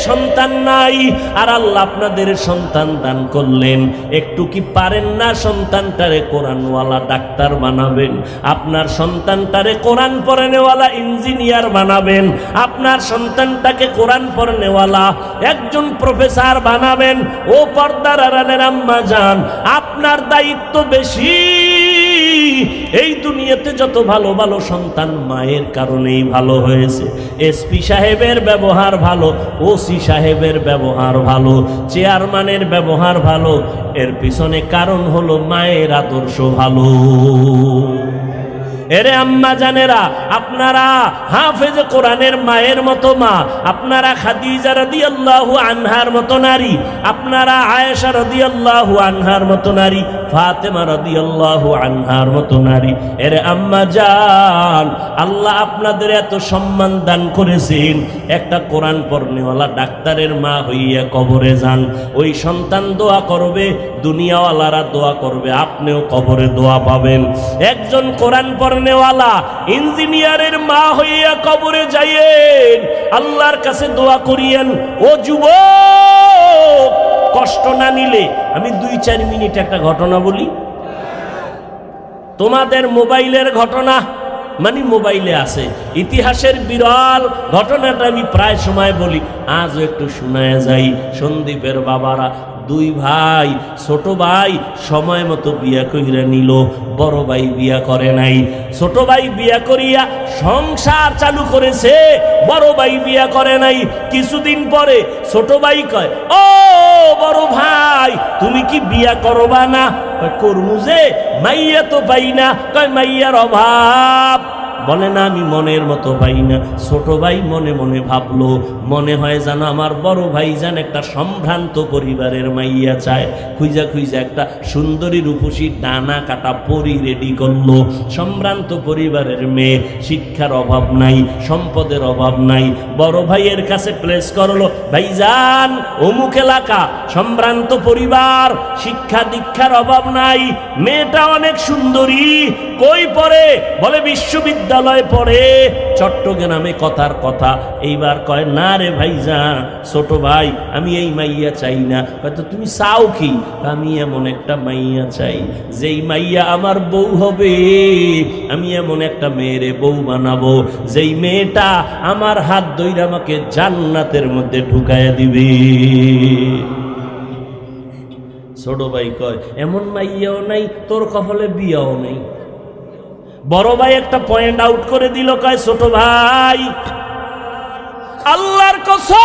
সন্তান নাই, আর আল্লাহ আপনাদের সন্তান দান করলেন। একটু কি পারেন না সন্তানটারে কোরআনওয়ালা ডাক্তার বানাবেন? আপনার সন্তানটারে কোরআন পড়ানেওয়ালা ইঞ্জিনিয়ার বানাবেন? আপনার সন্তানটাকে কোরআন পড়ানেওয়ালা একজন প্রফেসর বানাবেন? ও পর্দার আড়ালের আম্মা জান, আপনার দায়িত্ব বেশি। এই দুনিয়াতে যত ভালো ভালো সন্তান মায়ের কারণেই ভালো হয়েছে। এসপি সাহেবের ব্যবহার ভালো, ওসি সাহেবের ব্যবহার ভালো, চেয়ারম্যানের ব্যবহার ভালো, এর পিছনে কারণ হলো মায়ের আদর্শ ভালো। এরে আম্মা জানেরা, আপনারা হাফেজ কোরআনের মায়ের মতো মা, আপনারা খাদিজা রাদিয়াল্লাহু আনহার মতো নারী, আপনারা আয়েশা রাদিয়াল্লাহু আনহার মতো নারী, ফাতেমা রাদিয়াল্লাহু আনহার মতো নারী। এরে আম্মা জান, আল্লাহ আপনাদের এত সম্মান দান করেছেন, একটা কোরআন পড়নেওয়ালা ডাক্তারের মা হইয়া কবরে যান, ওই সন্তান দোয়া করবে, দুনিয়াওয়ালারা দোয়া করবে, আপনিও কবরে দোয়া পাবেন। একজন কোরআন পড়নেওয়ালা ইঞ্জিনিয়ারের মা হইয়া কবরে যাইয়েন, আল্লাহর কাছে দোয়া করিয়েন। ও যুবক, কষ্ট না নিলে আমি 2-4 মিনিট একটা ঘটনা বলি। তোমাদের মোবাইলের ঘটনা মানে মোবাইলে আছে, ইতিহাসের বিরল ঘটনাটা আমি প্রায় সময় বলি, আজও একটু শোনায় যাই। সন্দীপের বাবারা 2 ভাই, ছোট ভাই সময় মতো বিয়া কইরা নিল, বড় ভাই বিয়া করে নাই। ছোট ভাই বিয়া করিয়া সংসার চালু করেছে, বড় ভাই বিয়া করে নাই। কিছুদিন পরে ছোট ভাই কয়, ও বড় ভাই, তুমি কি বিয়া করবা না? করমু যে, মাইয়া তো পাই না। কয় মাইয়ার অভাব। বলে না, আমি মনের মতো পাই না। ছোট ভাই মনে মনে ভাবলো, মনে হয় যেন আমার বড় ভাই যেন একটা সম্ভ্রান্ত পরিবারের মাইয়া চায়। খুঁজা খুঁজা একটা সুন্দরী রূপসী ডানা কাটা পরি রেডি করলো। সম্ভ্রান্ত পরিবারের মেয়ে, শিক্ষার অভাব নাই, সম্পদের অভাব নাই। বড় ভাইয়ের কাছে প্লেস করলো, ভাইজান অমুক এলাকা, সম্ভ্রান্ত পরিবার, শিক্ষা দীক্ষার অভাব নাই, মেয়েটা অনেক সুন্দরী। কই পড়ে? বলে বিশ্ববিদ্যালয় পড়ে, চট্টগ্রামে। কথার কথা। এইবার কয়, না রে ভাইজান, ছোট ভাই আমি এই মাইয়া চাই না। হয়তো তুমি চাও কি? আমি এমন একটা মাইয়া চাই, যেই মাইয়া আমার বউ হবে। আমি এমন একটা মেয়েরে বউ বানাবো, যেই মেয়েটা আমার হাত ধইরা আমাকে জান্নাতের মধ্যে ঢুকায়া দিবে। ছোট ভাই কয়, এমন মাইয়াও নাই, তোর কপালে বিয়াও নেই। বড় ভাই একটা পয়েন্ট আউট করে দিল, কয়, ছোট ভাই আল্লাহর কসম,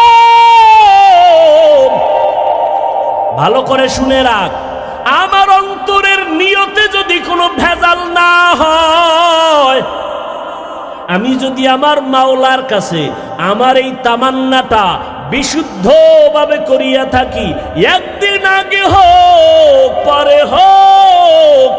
ভালো করে শুনে রাখ, আমার অন্তরের নিয়তে যদি কোনো ভেজাল না হয়, আমি যদি আমার মাওলার কাছে আমার এই তামান্নাটা বিশুদ্ধভাবে করিয়া থাকি, একদিন আগে হোক পরে হোক,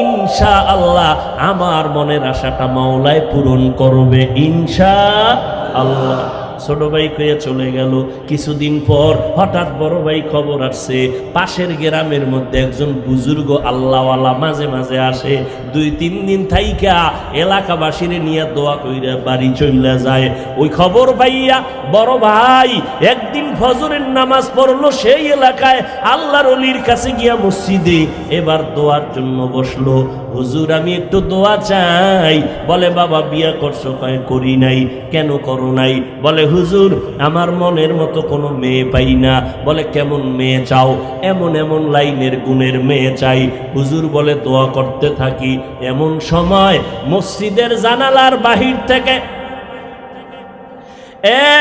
ইনশাআল্লাহ আমার মনের আশাটা মাওলাই পূরণ করবে, ইনশাআল্লাহ। ছোট ভাই কইয়া চলে গেল। কিছুদিন পর হঠাৎ বড় ভাই খবর আসছে, পাশের গ্রামের মধ্যে একজন বুজুর্গ আল্লাহওয়ালা মাঝে মাঝে আসে। 2-3 দিন থাইকা এলাকাবাসীরে নিয়ে দোয়া কইরা বাড়ি চইলা যায়। ওই খবর পাইয়া বড় ভাই একদিন ফজরের নামাজ পড়লো সেই এলাকায়, আল্লাহর ওলির কাছে গিয়া মসজিদে এবার দোয়ার জন্য বসলো। হুজুর আমি একটু দোয়া চাই। বলে, বাবা বিয়া করছো? কয়, করি নাই। কেন করো নাই? বলে, হুজুর আমার মনের মতো কোনো মেয়ে পাই না। বলে, কেমন মেয়ে চাও? এমন এমন লাইনের গুণের মেয়ে চাই। হুজুর বলে, দোয়া করতে থাকি। এমন সময় মসজিদের জানালার বাহির থেকে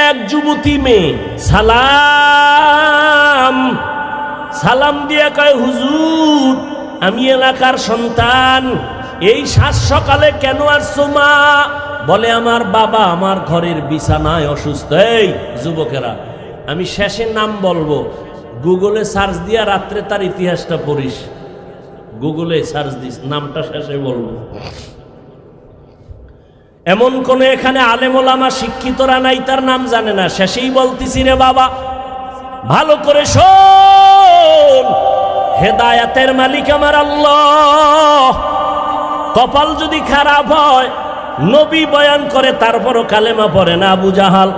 এক যুবতী মেয়ে সালাম সালাম দিয়া কয়, হুজুর আমি এলাকার সন্তান, এই সাত সকালে কেন আসছো মা? বলে, আমার বাবা আমার ঘরের বিছানায় অসুস্থ। এই যুবকেরা, আমি শেষে নাম বলবো, গুগলে সার্চ দিয়া রাত্রে তার ইতিহাসটা পড়িস। গুগলে সার্চ দিস, নামটা শেষে বলবো। এমন কোন এখানে আলেম ওলামা শিক্ষিতরা নাই তার নাম জানে না? শেষেই বলতেছি রে বাবা, ভালো করে শোন। হেদায়াতের মালিক আমার আল্লাহ। কপাল যদি খারাপ হয়, নবী বয়ান করে তারপরও কালেমা পড়ে না আবু জাহাল।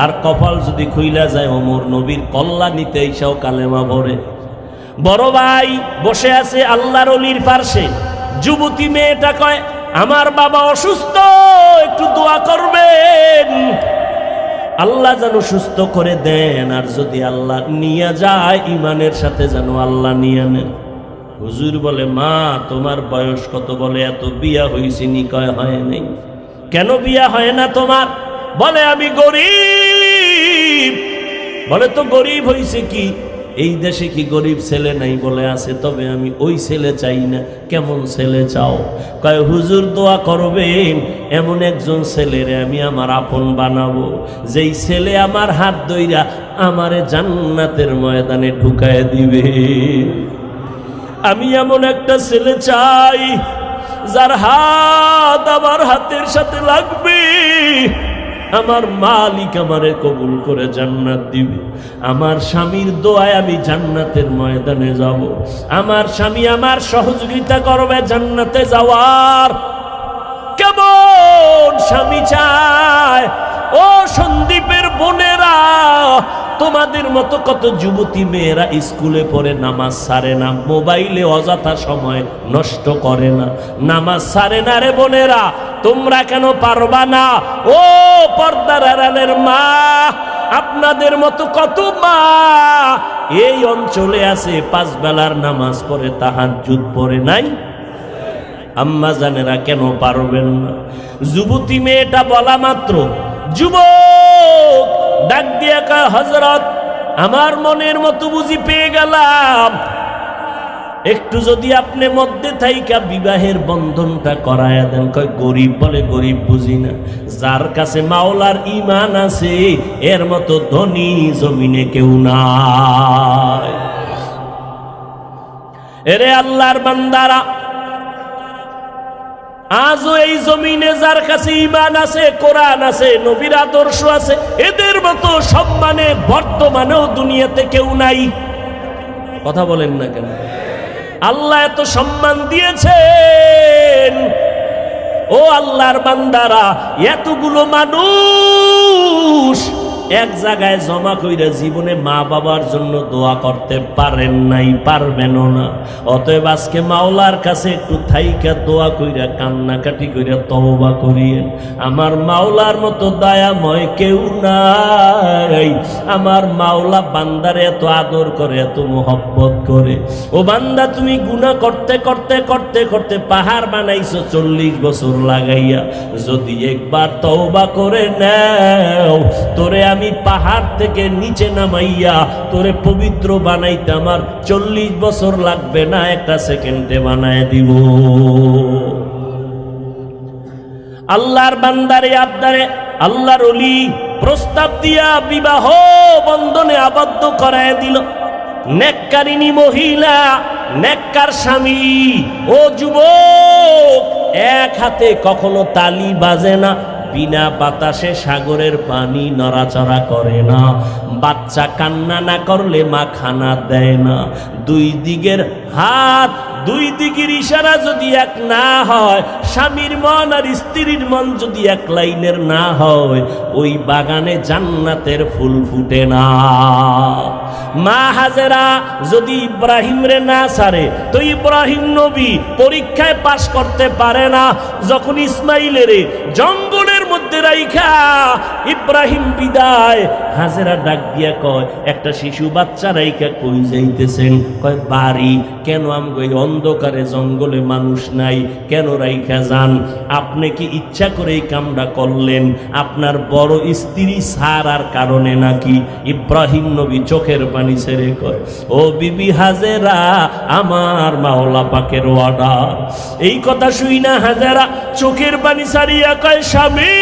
আর কপাল যদি খুইলা যায়, ওমর নবীর কল্লা নিতে এসেও কালেমা পড়ে। বড় ভাই বসে আছে আল্লাহর ওলির পার্শ্বে। যুবতী মেয়েটা কয়, আমার বাবা অসুস্থ, একটু দোয়া করবেন, আল্লাহ যেন সুস্থ করে দেন। আর যদি আল্লাহ নিয়ে যায়, ইমানের সাথে যেন আল্লাহ নিয়ে নেন। হুজুর বলে, মা তোমার বয়স কত? বলে, এত বিয়া হয়েছে নি? কয়, হয় নাই। কেন বিয়া হয় না তোমার? বলে, আমি গরিব। বলে, তো গরিব হয়েছে কি? এই দেশে কি গরিব ছেলে নাই? বলে, আছে, তবে আমি ওই ছেলে চাই না। কেমন ছেলে চাও? কয়, হুজুর দোয়া করবেন, এমন একজন ছেলেরে আমি আমার আপন বানাবো, যেই ছেলে আমার হাত ধইরা আমারে জান্নাতের ময়দানে ঢুকায় দিবে। আমি এমন একটা ছেলে চাই, যার হাত আমার হাতের সাথে লাগবে, আমার মালিক আমারে কবুল করে জান্নাত দিবে। আমার স্বামীর দোয়ায় আমি জান্নাতের ময়দানে যাব। আমার স্বামী আমার সহযোগিতা করবে জান্নাতে যাওয়ার। কেমন স্বামী চায়? ও সন্দীপের বোনেরা, তোমাদের মতো কত যুবতী মেয়েরা স্কুলে পড়ে নামাজ ছাড়ে না, মোবাইলে অযথা সময় নষ্ট করে না, নামাজ ছাড়ে না রে বোনেরা। তোমরা কেন পারবা না? ও পর্দার আড়ালের মা, আপনাদের মতো কত মা এই অঞ্চলে আছে, 5 বেলার নামাজ পড়ে, তাহাজ্জুদ পড়ে নাই। আম্মা জানেরা কেন পারবেন না? যুবতী মেয়েটা বলা মাত্র যুবক ডাক দিয়া কয়, হযরত আমার মনের মতো বুঝি পেয়ে গেলাম, একটু যদি আপনি মধ্যে থাইকা বিবাহের বন্ধনটা করায়া দেন। কয়, গরিব? বলে, গরিব বুঝি না, যার কাছে মাওলার ঈমান আছে এর মতো ধনী জমিনে কেউ নাই। এরে আল্লাহর বান্দারা, আজও এই জমিনে যার কাছে ঈমান আছে, কোরআন আছে, নবীর আদর্শ আছে, এদের মতো সম্মানে বর্তমানেও দুনিয়াতে কেউ নাই। কথা বলেন না কেন? আল্লাহ এত সম্মান দিয়েছেন। ও আল্লাহর বান্দারা, এতগুলো মানুষ এক জায়গায় জমা কইরা জীবনে মা বাবার জন্য দোয়া করতে পারেন নাই, পারবেনও না। অতএব আজকে মাওলার কাছে একটু থাইকা দোয়া কইরা কান্নাকাটি কইরা তওবা করিয়েন। আমার মাওলার মতো দয়াময় কেউ নাই। আমার মাওলা বান্দারে এত আদর করে, এত মোহব্বত করে। ও বান্দা, তুমি গুনাহ করতে করতে করতে করতে পাহাড় বানাইছো 40 বছর লাগাইয়া। যদি একবার তওবা করে নাও, তোরে আমি পাহাড় থেকে নিচে নামাইয়া তোরে পবিত্র বানাইতে আমার 40 বছর লাগবে না, 1 সেকেন্ডে বানায় দিব। আল্লাহর বান্দারে আবদারে আল্লাহর ওলি প্রস্তাব দিয়া বিবাহ বন্ধনে আবদ্ধ করায় দিল। নেককারিনী মহিলা, নেককার স্বামী। ও যুবক, এক হাতে কখনো তালি বাজে না, বিনা বাতাসে সাগরের পানি নড়াচড়া করে না, বাচ্চা কান্না না করলে মা খানা দেয় না। 2 দিকের হাত, 2 দিকের ইশারা যদি এক না হয়, স্বামীর মন আর স্ত্রীর মন যদি এক লাইনের না হয়, ওই বাগানে জান্নাতের ফুল ফুটে না। মা হাজেরা যদি ইব্রাহিমরে না ছাড়ে, তো ইব্রাহিম নবী পরীক্ষায় পাশ করতে পারে না। যখন ইসমাইলের জঙ্গলের মধ্যে মধ্যে রাইখা ইব্রাহিম বিদায়। হাজেরা ডাক দিয়া কয়, একটা শিশু বাচ্চা রাইখা কই যাইতেছেন? কয় বাড়ি। কেন? আমগো এই অন্ধকারে জঙ্গলে মানুষ নাই, কেন রাইখা যান? আপনি কি ইচ্ছা করে এই কামটা করলেন? আপনার বড় স্ত্রী সারার কারণে নাকি? ইব্রাহিম নবী চোখের পানি ছেড়ে কয়, ও বিবি হাজেরা, আমার মাওলা পাকের অর্ডার। এই কথা শুই না হাজেরা চোখের পানি ছাড়িয়া কয়, স্বামী,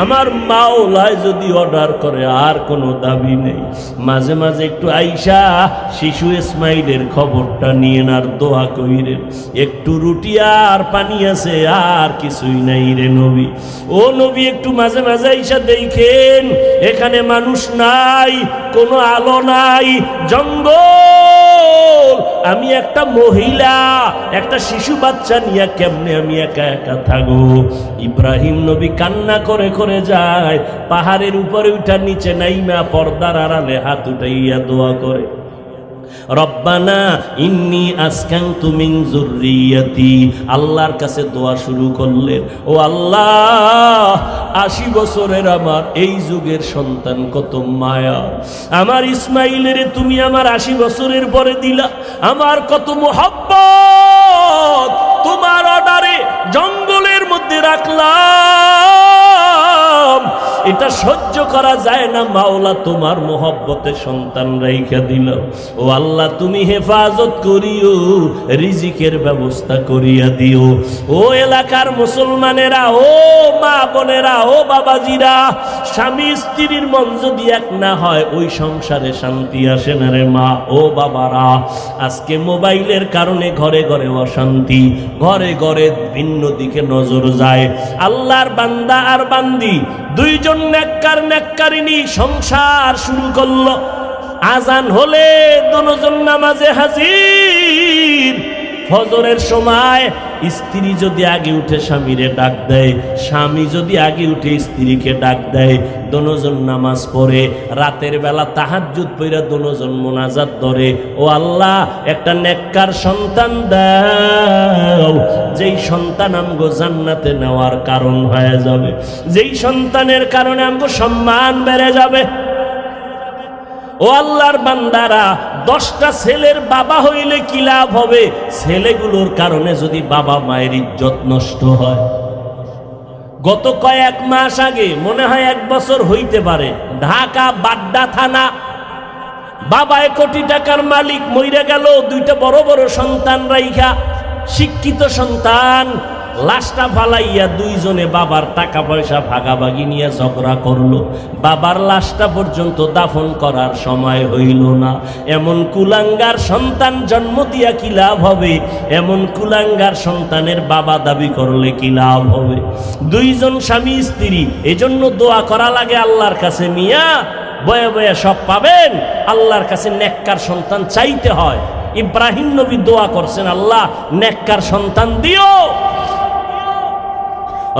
আমার মাওলায় যদি অর্ডার করে আর কোনো দাবি নেই। মাঝে মাঝে একটু আইসা শিশু ইসমাইলের খবরটা নিয়ে আর দোয়া কইরেন। একটু রুটি আর পানি আছে, আর কিছুই নাই রে নবী। ও নবী, একটু মাঝে মাঝে আইসা দেখেন, এখানে মানুষ নাই, কোনো আলো নাই, জঙ্গল। আমি একটা মহিলা, একটা শিশু বাচ্চা নিয়ে কেমনে আমি একা একা থাকবো? ইব্রাহিম নবী কান্না করে করে যায়, পাহাড়ের উপরে উঠা নিচে নাইমা পর্দার আড়ালে হাত উঠাইয়া দোয়া করে, রব্বানা ইন্নী আসকানতু মিন যুররিয়াতি। আল্লাহর কাছে দোয়া শুরু করলেন, ও আল্লাহ, 80 বছরের আমার এই যুগের সন্তান কত মায়া। আমার ইসমাইলের তুমি আমার 80 বছরের পরে দিলা, আমার কত মুহাব্বত, তোমার অর্ডারে জঙ্গলের মধ্যে রাখলাম। এটা সহ্য করা যায় না মাওলা, তোমার মোহব্বতে সন্তান রাইখা দিল। ও আল্লাহ, তুমি হেফাজত করিও, রিজিকের ব্যবস্থা করিয়া দিও। ও এলাকার মুসলমানেরা, ও মা বোনেরা, ও বাবাজিরা, স্বামী স্ত্রীর মন যদি এক না হয়, ওই সংসারে শান্তি আসে না রে মা ও বাবারা। আজকে মোবাইলের কারণে ঘরে ঘরে অশান্তি, ঘরে ঘরে ভিন্ন দিকে নজর যায়। আল্লাহর বান্দা আর বান্দি দুইজন নেককার নেককারিনী সংসার শুরু করলো। আজান হলে দুজন নামাজে হাজির। ফজরের সময় স্ত্রী যদি আগে উঠে স্বামীরে ডাক দেয়, স্বামী যদি আগে উঠে স্ত্রীকে ডাক দেয়, দুজন নামাজ পড়ে। রাতের বেলা তাহাজ্জুদ পড়া দুজন মোনাজাত ধরে, ও আল্লাহ, একটা নেককার সন্তান দাও, যেই সন্তান আমগো জান্নাতে নেওয়ার কারণ হয়ে যাবে, যেই সন্তানের কারণে আমগো সম্মান বেড়ে যাবে। ও আল্লাহর বান্দারা, 10টা ছেলের বাবা হইলে কি লাভ হবে? ছেলেগুলোর কারণে যদি বাবা মায়ের ইজ্জত নষ্ট হয়। গত কয়েক মাস আগে, মনে হয় 1 বছর হইতে পারে, ঢাকা বাড্ডা থানা, বাবা 1 কোটি টাকার মালিক মইরা গেল, 2টা বড় বড় সন্তান রাইখা, শিক্ষিত সন্তান। লাশটা ফালাইয়া দুইজনে বাবার টাকা পয়সা ভাগাভাগি নিয়ে ঝগড়া করলো। বাবার লাশটা পর্যন্ত দাফন করার সময় হইল না। এমন কুলাঙ্গার সন্তান জন্ম দিয়া কি লাভ হবে? এমন কুলাঙ্গার সন্তানের বাবা দাবি করলে কি লাভ হবে? দুইজন স্বামী স্ত্রী, এজন্য দোয়া করা লাগে আল্লাহর কাছে। মিয়া বয়ে বয়ে সব পাবেন, আল্লাহর কাছে নেককার সন্তান চাইতে হয়। ইব্রাহিম নবী দোয়া করছেন, আল্লাহ নেককার সন্তান দিও।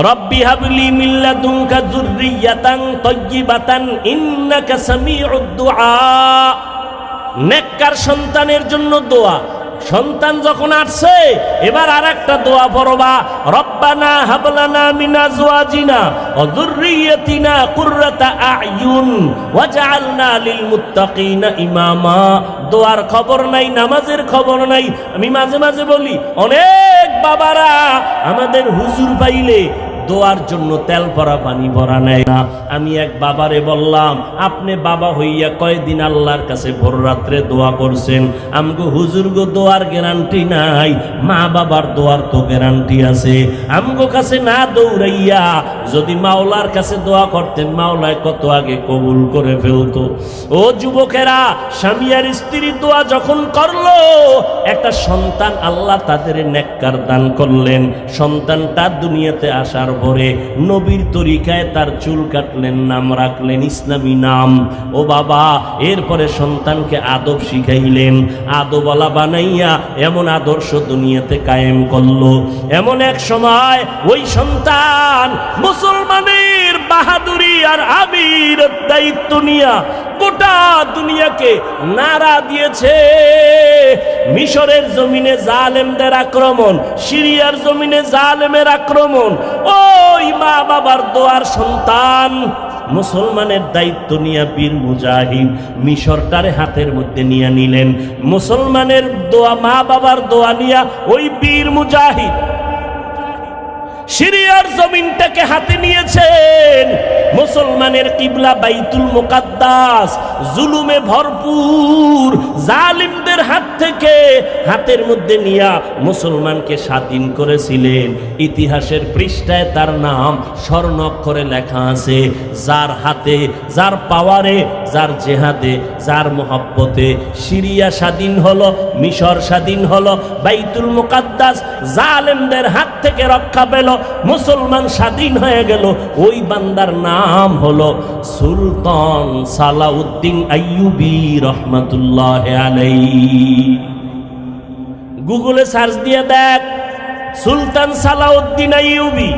রব্বি হাবলি মিন লাদুনকা যুররিয়াতান তাইয়্যিবাতান ইন্নাকা সামিউদ দুআ। নেককার সন্তানের জন্য দোয়া। সন্তান যখন আসছে, এবার আরেকটা দোয়া পড়বা, রব্বানা হাবলানা মিন আজওয়াজিনা ওয়া যুররিয়াতিনা কুররাতা আ'য়ুন ওয়াজআলনা লিল মুত্তাকিনা ইমামা। দোয়ার খবর নাই, নামাজের খবর নাই। আমি মাঝে মাঝে বলি, অনেক বাবারা আমাদের হুজুর পাইলে দোয়ার জন্য তেল ভরা পানি ভরা নেয় না। আমি এক বাবারে বললাম, আপনি বাবা হইয়া কয়দিন আল্লাহর কাছে ভোর রাত্রে দোয়া করছেন? আমগো হুজুর গো দোয়ার গ্যারান্টি নাই, মা বাবার দোয়ার তো গ্যারান্টি আছে। আমগো কাছে না দৌড়াইয়া যদি মাওলার কাছে দোয়া করতেন, মাওলায় কত আগে কবুল করে ফেলতো। ও যুবকেরা, স্বামী আর স্ত্রী দোয়া যখন করলো, একটা সন্তান আল্লাহ তাদের নেককার দান করলেন। সন্তানটা দুনিয়াতে আসার পরে নবীর তরিকায় তার চুল কাটলেন, নাম রাখলেন ইসলামী নাম। ও বাবা, এরপরে সন্তানকে আদব শিখাইলেন, আদবওয়ালা বানাইয়া এমন আদর্শ দুনিয়াতে কায়েম করলো। এমন এক সময় ওই সন্তান মুসলমানের বাহাদুরি আর আমির দায়িত্ব নিয়া গোটা দুনিয়াকে নাড়া দিয়েছে। মিশরের জমিনে জালেমদের আক্রমণ, সিরিয়ার জমিনে জালেমের আক্রমণ। ওই মা বাবার দোয়ার সন্তান মুসলমানের দায়িত্ব নিয়ে বীর মুজাহিদ মিশরটারে হাতের মধ্যে নিয়ে নিলেন। মুসলমানের দোয়া, মা বাবার দোয়া নিয়া ওই বীর মুজাহিদ সিরিয়ার জমিনটাকে হাতে নিয়েছেন। মুসলমানের কিবলা বাইতুল মুকাদ্দাস জুলুমে ভরপুর জালিমদের হাত থেকে হাতের মধ্যে নিয়া মুসলমানকে স্বাধীন করেছিলেন। ইতিহাসের পৃষ্ঠায় তার নাম স্বর্ণাক্ষরে লেখা আছে। যার হাতে, যার পাওয়ারে, যার জেহাদে, যার মোহাব্বতে সিরিয়া স্বাধীন হলো, মিশর স্বাধীন হলো, বাইতুল মুকাদ্দাস জালেমদের হাত থেকে রক্ষা পেল, মুসলমান স্বাধীন হয়ে গেল। ওই বান্দার নাম হলো সুলতান সালাউদ্দিন আইয়ুবী রহমাতুল্লাহ আলাইহি। গুগলে সার্চ দিয়ে দেখ সুলতান সালাউদ্দিন আইয়ুবী।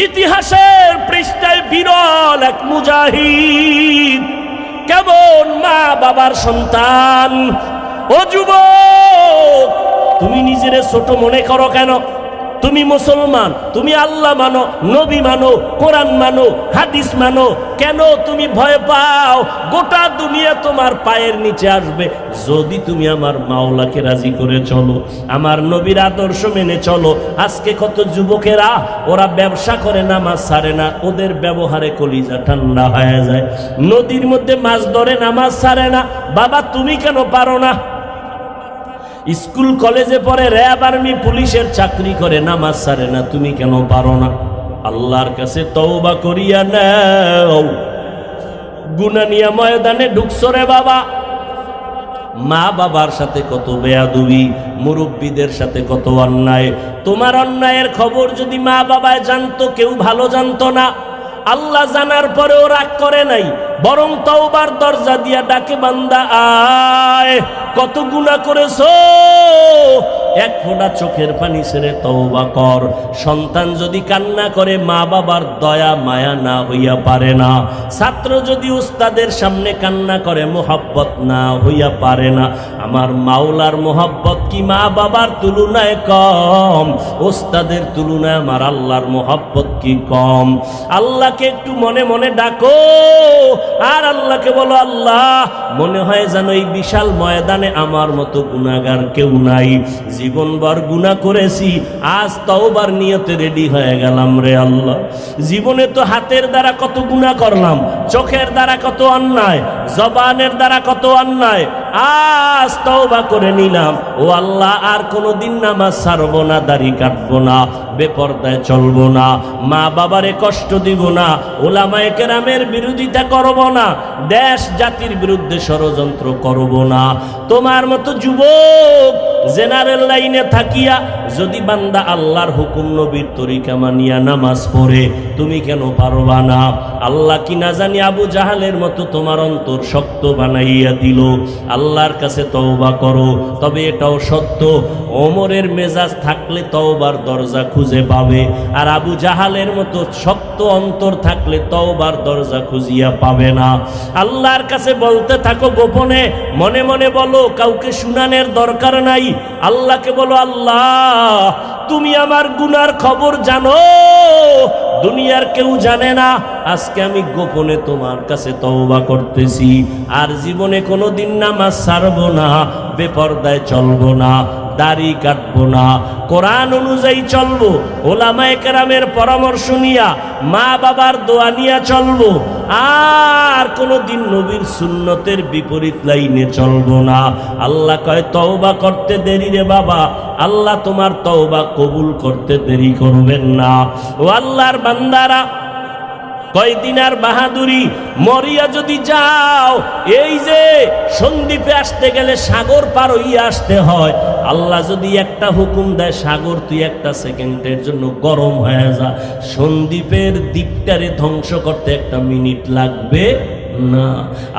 ইতিহাসের পৃষ্ঠায় বিরল এক মুজাহিদ। কেমন মা বাবার সন্তান। ও যুবক, তুমি নিজেরে ছোট মনে করো কেন? তুমি মুসলমান, তুমি আল্লাহ মানো, নবী মানো, কোরআন মানো, হাদিস মানো, কেন তুমি ভয় পাও? গোটা দুনিয়া তোমার পায়ের নিচে আসবে যদি তুমি আমার মাওলাকে রাজি করে চলো, আমার নবীর আদর্শ মেনে চলো। আজকে কত যুবকেরা ওরা ব্যবসা করে, নামাজ ছাড়ে না, ওদের ব্যবহারে কলিজা ঠান্ডা হয়ে যায়। নদীর মধ্যে মাছ ধরে, নামাজ ছাড়ে না। বাবা তুমি কেন পারো না? স্কুল কলেজে পড়ে, র্যাব আর্মি পুলিশের চাকরি করে, নামাজ ছাড়ে না, তুমি কেন পারো না? আল্লাহর কাছে তওবা করিয়া নাও। গুনাহ নিয়ে ময়দানে ঢুকছো রে বাবা। মা বাবার সাথে কত বেয়াদবি, মুরব্বীদের সাথে কত অন্যায়। তোমার অন্যায়ের খবর যদি মা বাবায় জানতো, কেউ ভালো জানতো না। আল্লাহ জানার পরেও রাগ করে নাই, বরং তওবার দরজা দিয়া ডাকে, বান্দা আয়, কত গুনাহ করেছো, এক ফোঁটা চোখের পানি ছেড়ে তওবা কর। সন্তান যদি কান্না করে, মা বাবার দয়া মায়া না হইয়া পারে না। ছাত্র যদি উস্তাদের সামনে কান্না করে, মোহাব্বত না হইয়া পারে না। আমার মাওলার মোহাব্বত কি মা বাবার তুলনায় কম? উস্তাদের তুলনায় আমার আল্লাহর মোহাব্বত কি কম? আল্লাহকে একটু মনে মনে ডাকো, আর আল্লাহকে বলো, আল্লাহ মনে হয় যেন এই বিশাল ময়দানে আমার মতো গুনাহগার কেউ নাই। জীবনভর গুনাহ করেছি, আজ তওবার নিয়তে রেডি হয়ে গেলাম রে আল্লাহ। জীবনে তো হাতের দ্বারা কত গুনাহ করলাম, চোখের দ্বারা কত অন্যায়, জবানের দ্বারা কত অন্যায়, আজ তওবা করে নিলাম। ও আল্লাহ, আর কোনোদিন নামাজ ছাড়বো না, দাড়ি কাটবো না, বেপরদায় চলবো না, মা বাবারে কষ্ট দিব না, ওলামায়ে কেরামের বিরোধিতা করব না, দেশ জাতির বিরুদ্ধে ষড়যন্ত্র করব না। তোমার মতো যুবক জেনারেল লাইনে থাকিয়া যদি বান্দা আল্লাহর হুকুম নবীর তরিকা মানিয়া নামাজ পড়ে, তুমি কেন পারবা না? আল্লাহ কি না জানি আবু জাহালের মতো তোমার অন্তর শক্ত বানাইয়া দিল। আল্লাহর কাছে তওবা করো। তবে এটাও সত্য, ওমরের মেজাজ থাকলে তওবার দরজা খুঁজে পাবে, আর আবু জাহালের মতো শক্ত অন্তর থাকলে তওবার দরজা খুঁজিয়া পাবে না। আল্লাহর কাছে বলতে থাকো গোপনে, মনে মনে বলো, কাউকে শুনানোর দরকার নাই। আল্লাহকে বলো, আল্লাহ তুমি আমার গুনার খবর জানো, দুনিয়ার কেউ জানে না। আজকে আমি গোপনে তোমার কাছে তওবা করতেছি, আর জীবনে কোনোদিন নামাজ ছাড়বো না, বেপরদায় চলবো না, দাড়ি কাটবো না, কোরআন অনুযায়ী চলবো, ওলামায়ে কেরামের পরামর্শ নিয়া, মা বাবার দোয়া নিয়া চলবো, আর কোনোদিন নবীর সুন্নতের বিপরীত লাইনে চলবো না। আল্লাহ কয়, তওবা করতে দেরি রে বাবা, আল্লাহ তোমার তওবা কবুল করতে দেরি করবেন না। ও আল্লাহর বান্দারা, কয়দিন আর বাহাদুরি, মরিয়া যদি যাও, এই যে সন্দ্বীপে আসতে গেলে সাগর পার হইয়া আসতে হয়। আল্লাহ যদি একটা হুকুম দেয়, সাগর তুই একটা সেকেন্ডের জন্য গরম হয়ে যা, সন্দ্বীপের দ্বীপটারে ধ্বংস করতে একটা মিনিট লাগবে না।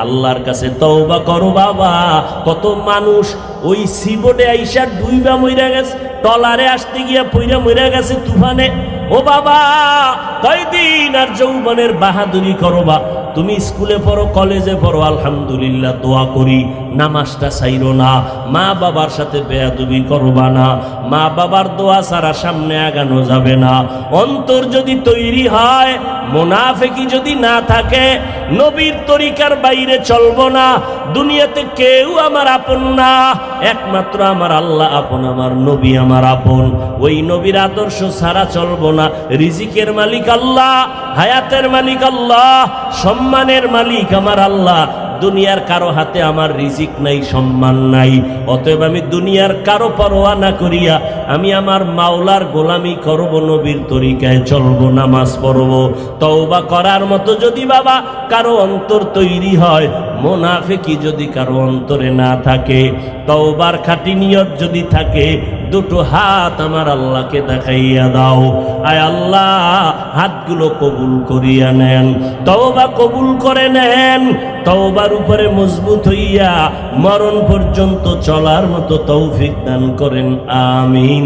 আল্লাহর কাছে তওবা করো বাবা। কত মানুষ ওই সিবোর্ডে আইসা ডুইবা মইরা গেছে, টলারে আসতে গিয়া পইরা মইরা গেছে তুফানে। ও বাবা, কয়দিন আর যৌবনের বাহাদুরি করবা? তুমি স্কুলে পড়ো, কলেজে পড়ো, আলহামদুলিল্লাহ, দোয়া করি নামাজটা ছাইরো না, মা বাবার সাথে বেয়াদবি করবা না, মা বাবার দোয়া ছাড়া সামনে আগানো যাবে না। অন্তর যদি তৈরি হয়, মুনাফিকি যদি না থাকে, নবীর তরিকার বাইরে চলবো না। দুনিয়াতে কেউ আমার আপন না, একমাত্র আমার আল্লাহ আপন, আমার নবী আমার আপন। ওই নবীর আদর্শ ছাড়া চলবো না। রিজিকের মালিক আল্লাহ, হায়াতের মালিক আল্লাহ, সম্মানের মালিক আমার আল্লাহ। দুনিয়ার কারো হাতে আমার রিজিক নাই, সম্মান নাই। অতএব আমি দুনিয়ার কারো পরোয়া না করিয়া আমি আমার মাওলার গোলামি করব, নবীর তরিকায় চলব, নামাজ পড়ব। তওবা করার মতো যদি বাবা কারো অন্তর তৈরি হয়, মুনাফিকি যদি কারো অন্তরে না থাকে, তওবার খাঁটি নিয়ত যদি থাকে, দুটো হাত আমার আল্লাহকে দেখাইয়া দাও। আয় আল্লাহ, হাতগুলো কবুল করিয়া নেন, তওবা কবুল করে নেন। তওবার উপরে মজবুত হইয়া মরণ পর্যন্ত চলার মতো তৌফিক দান করেন, আমিন।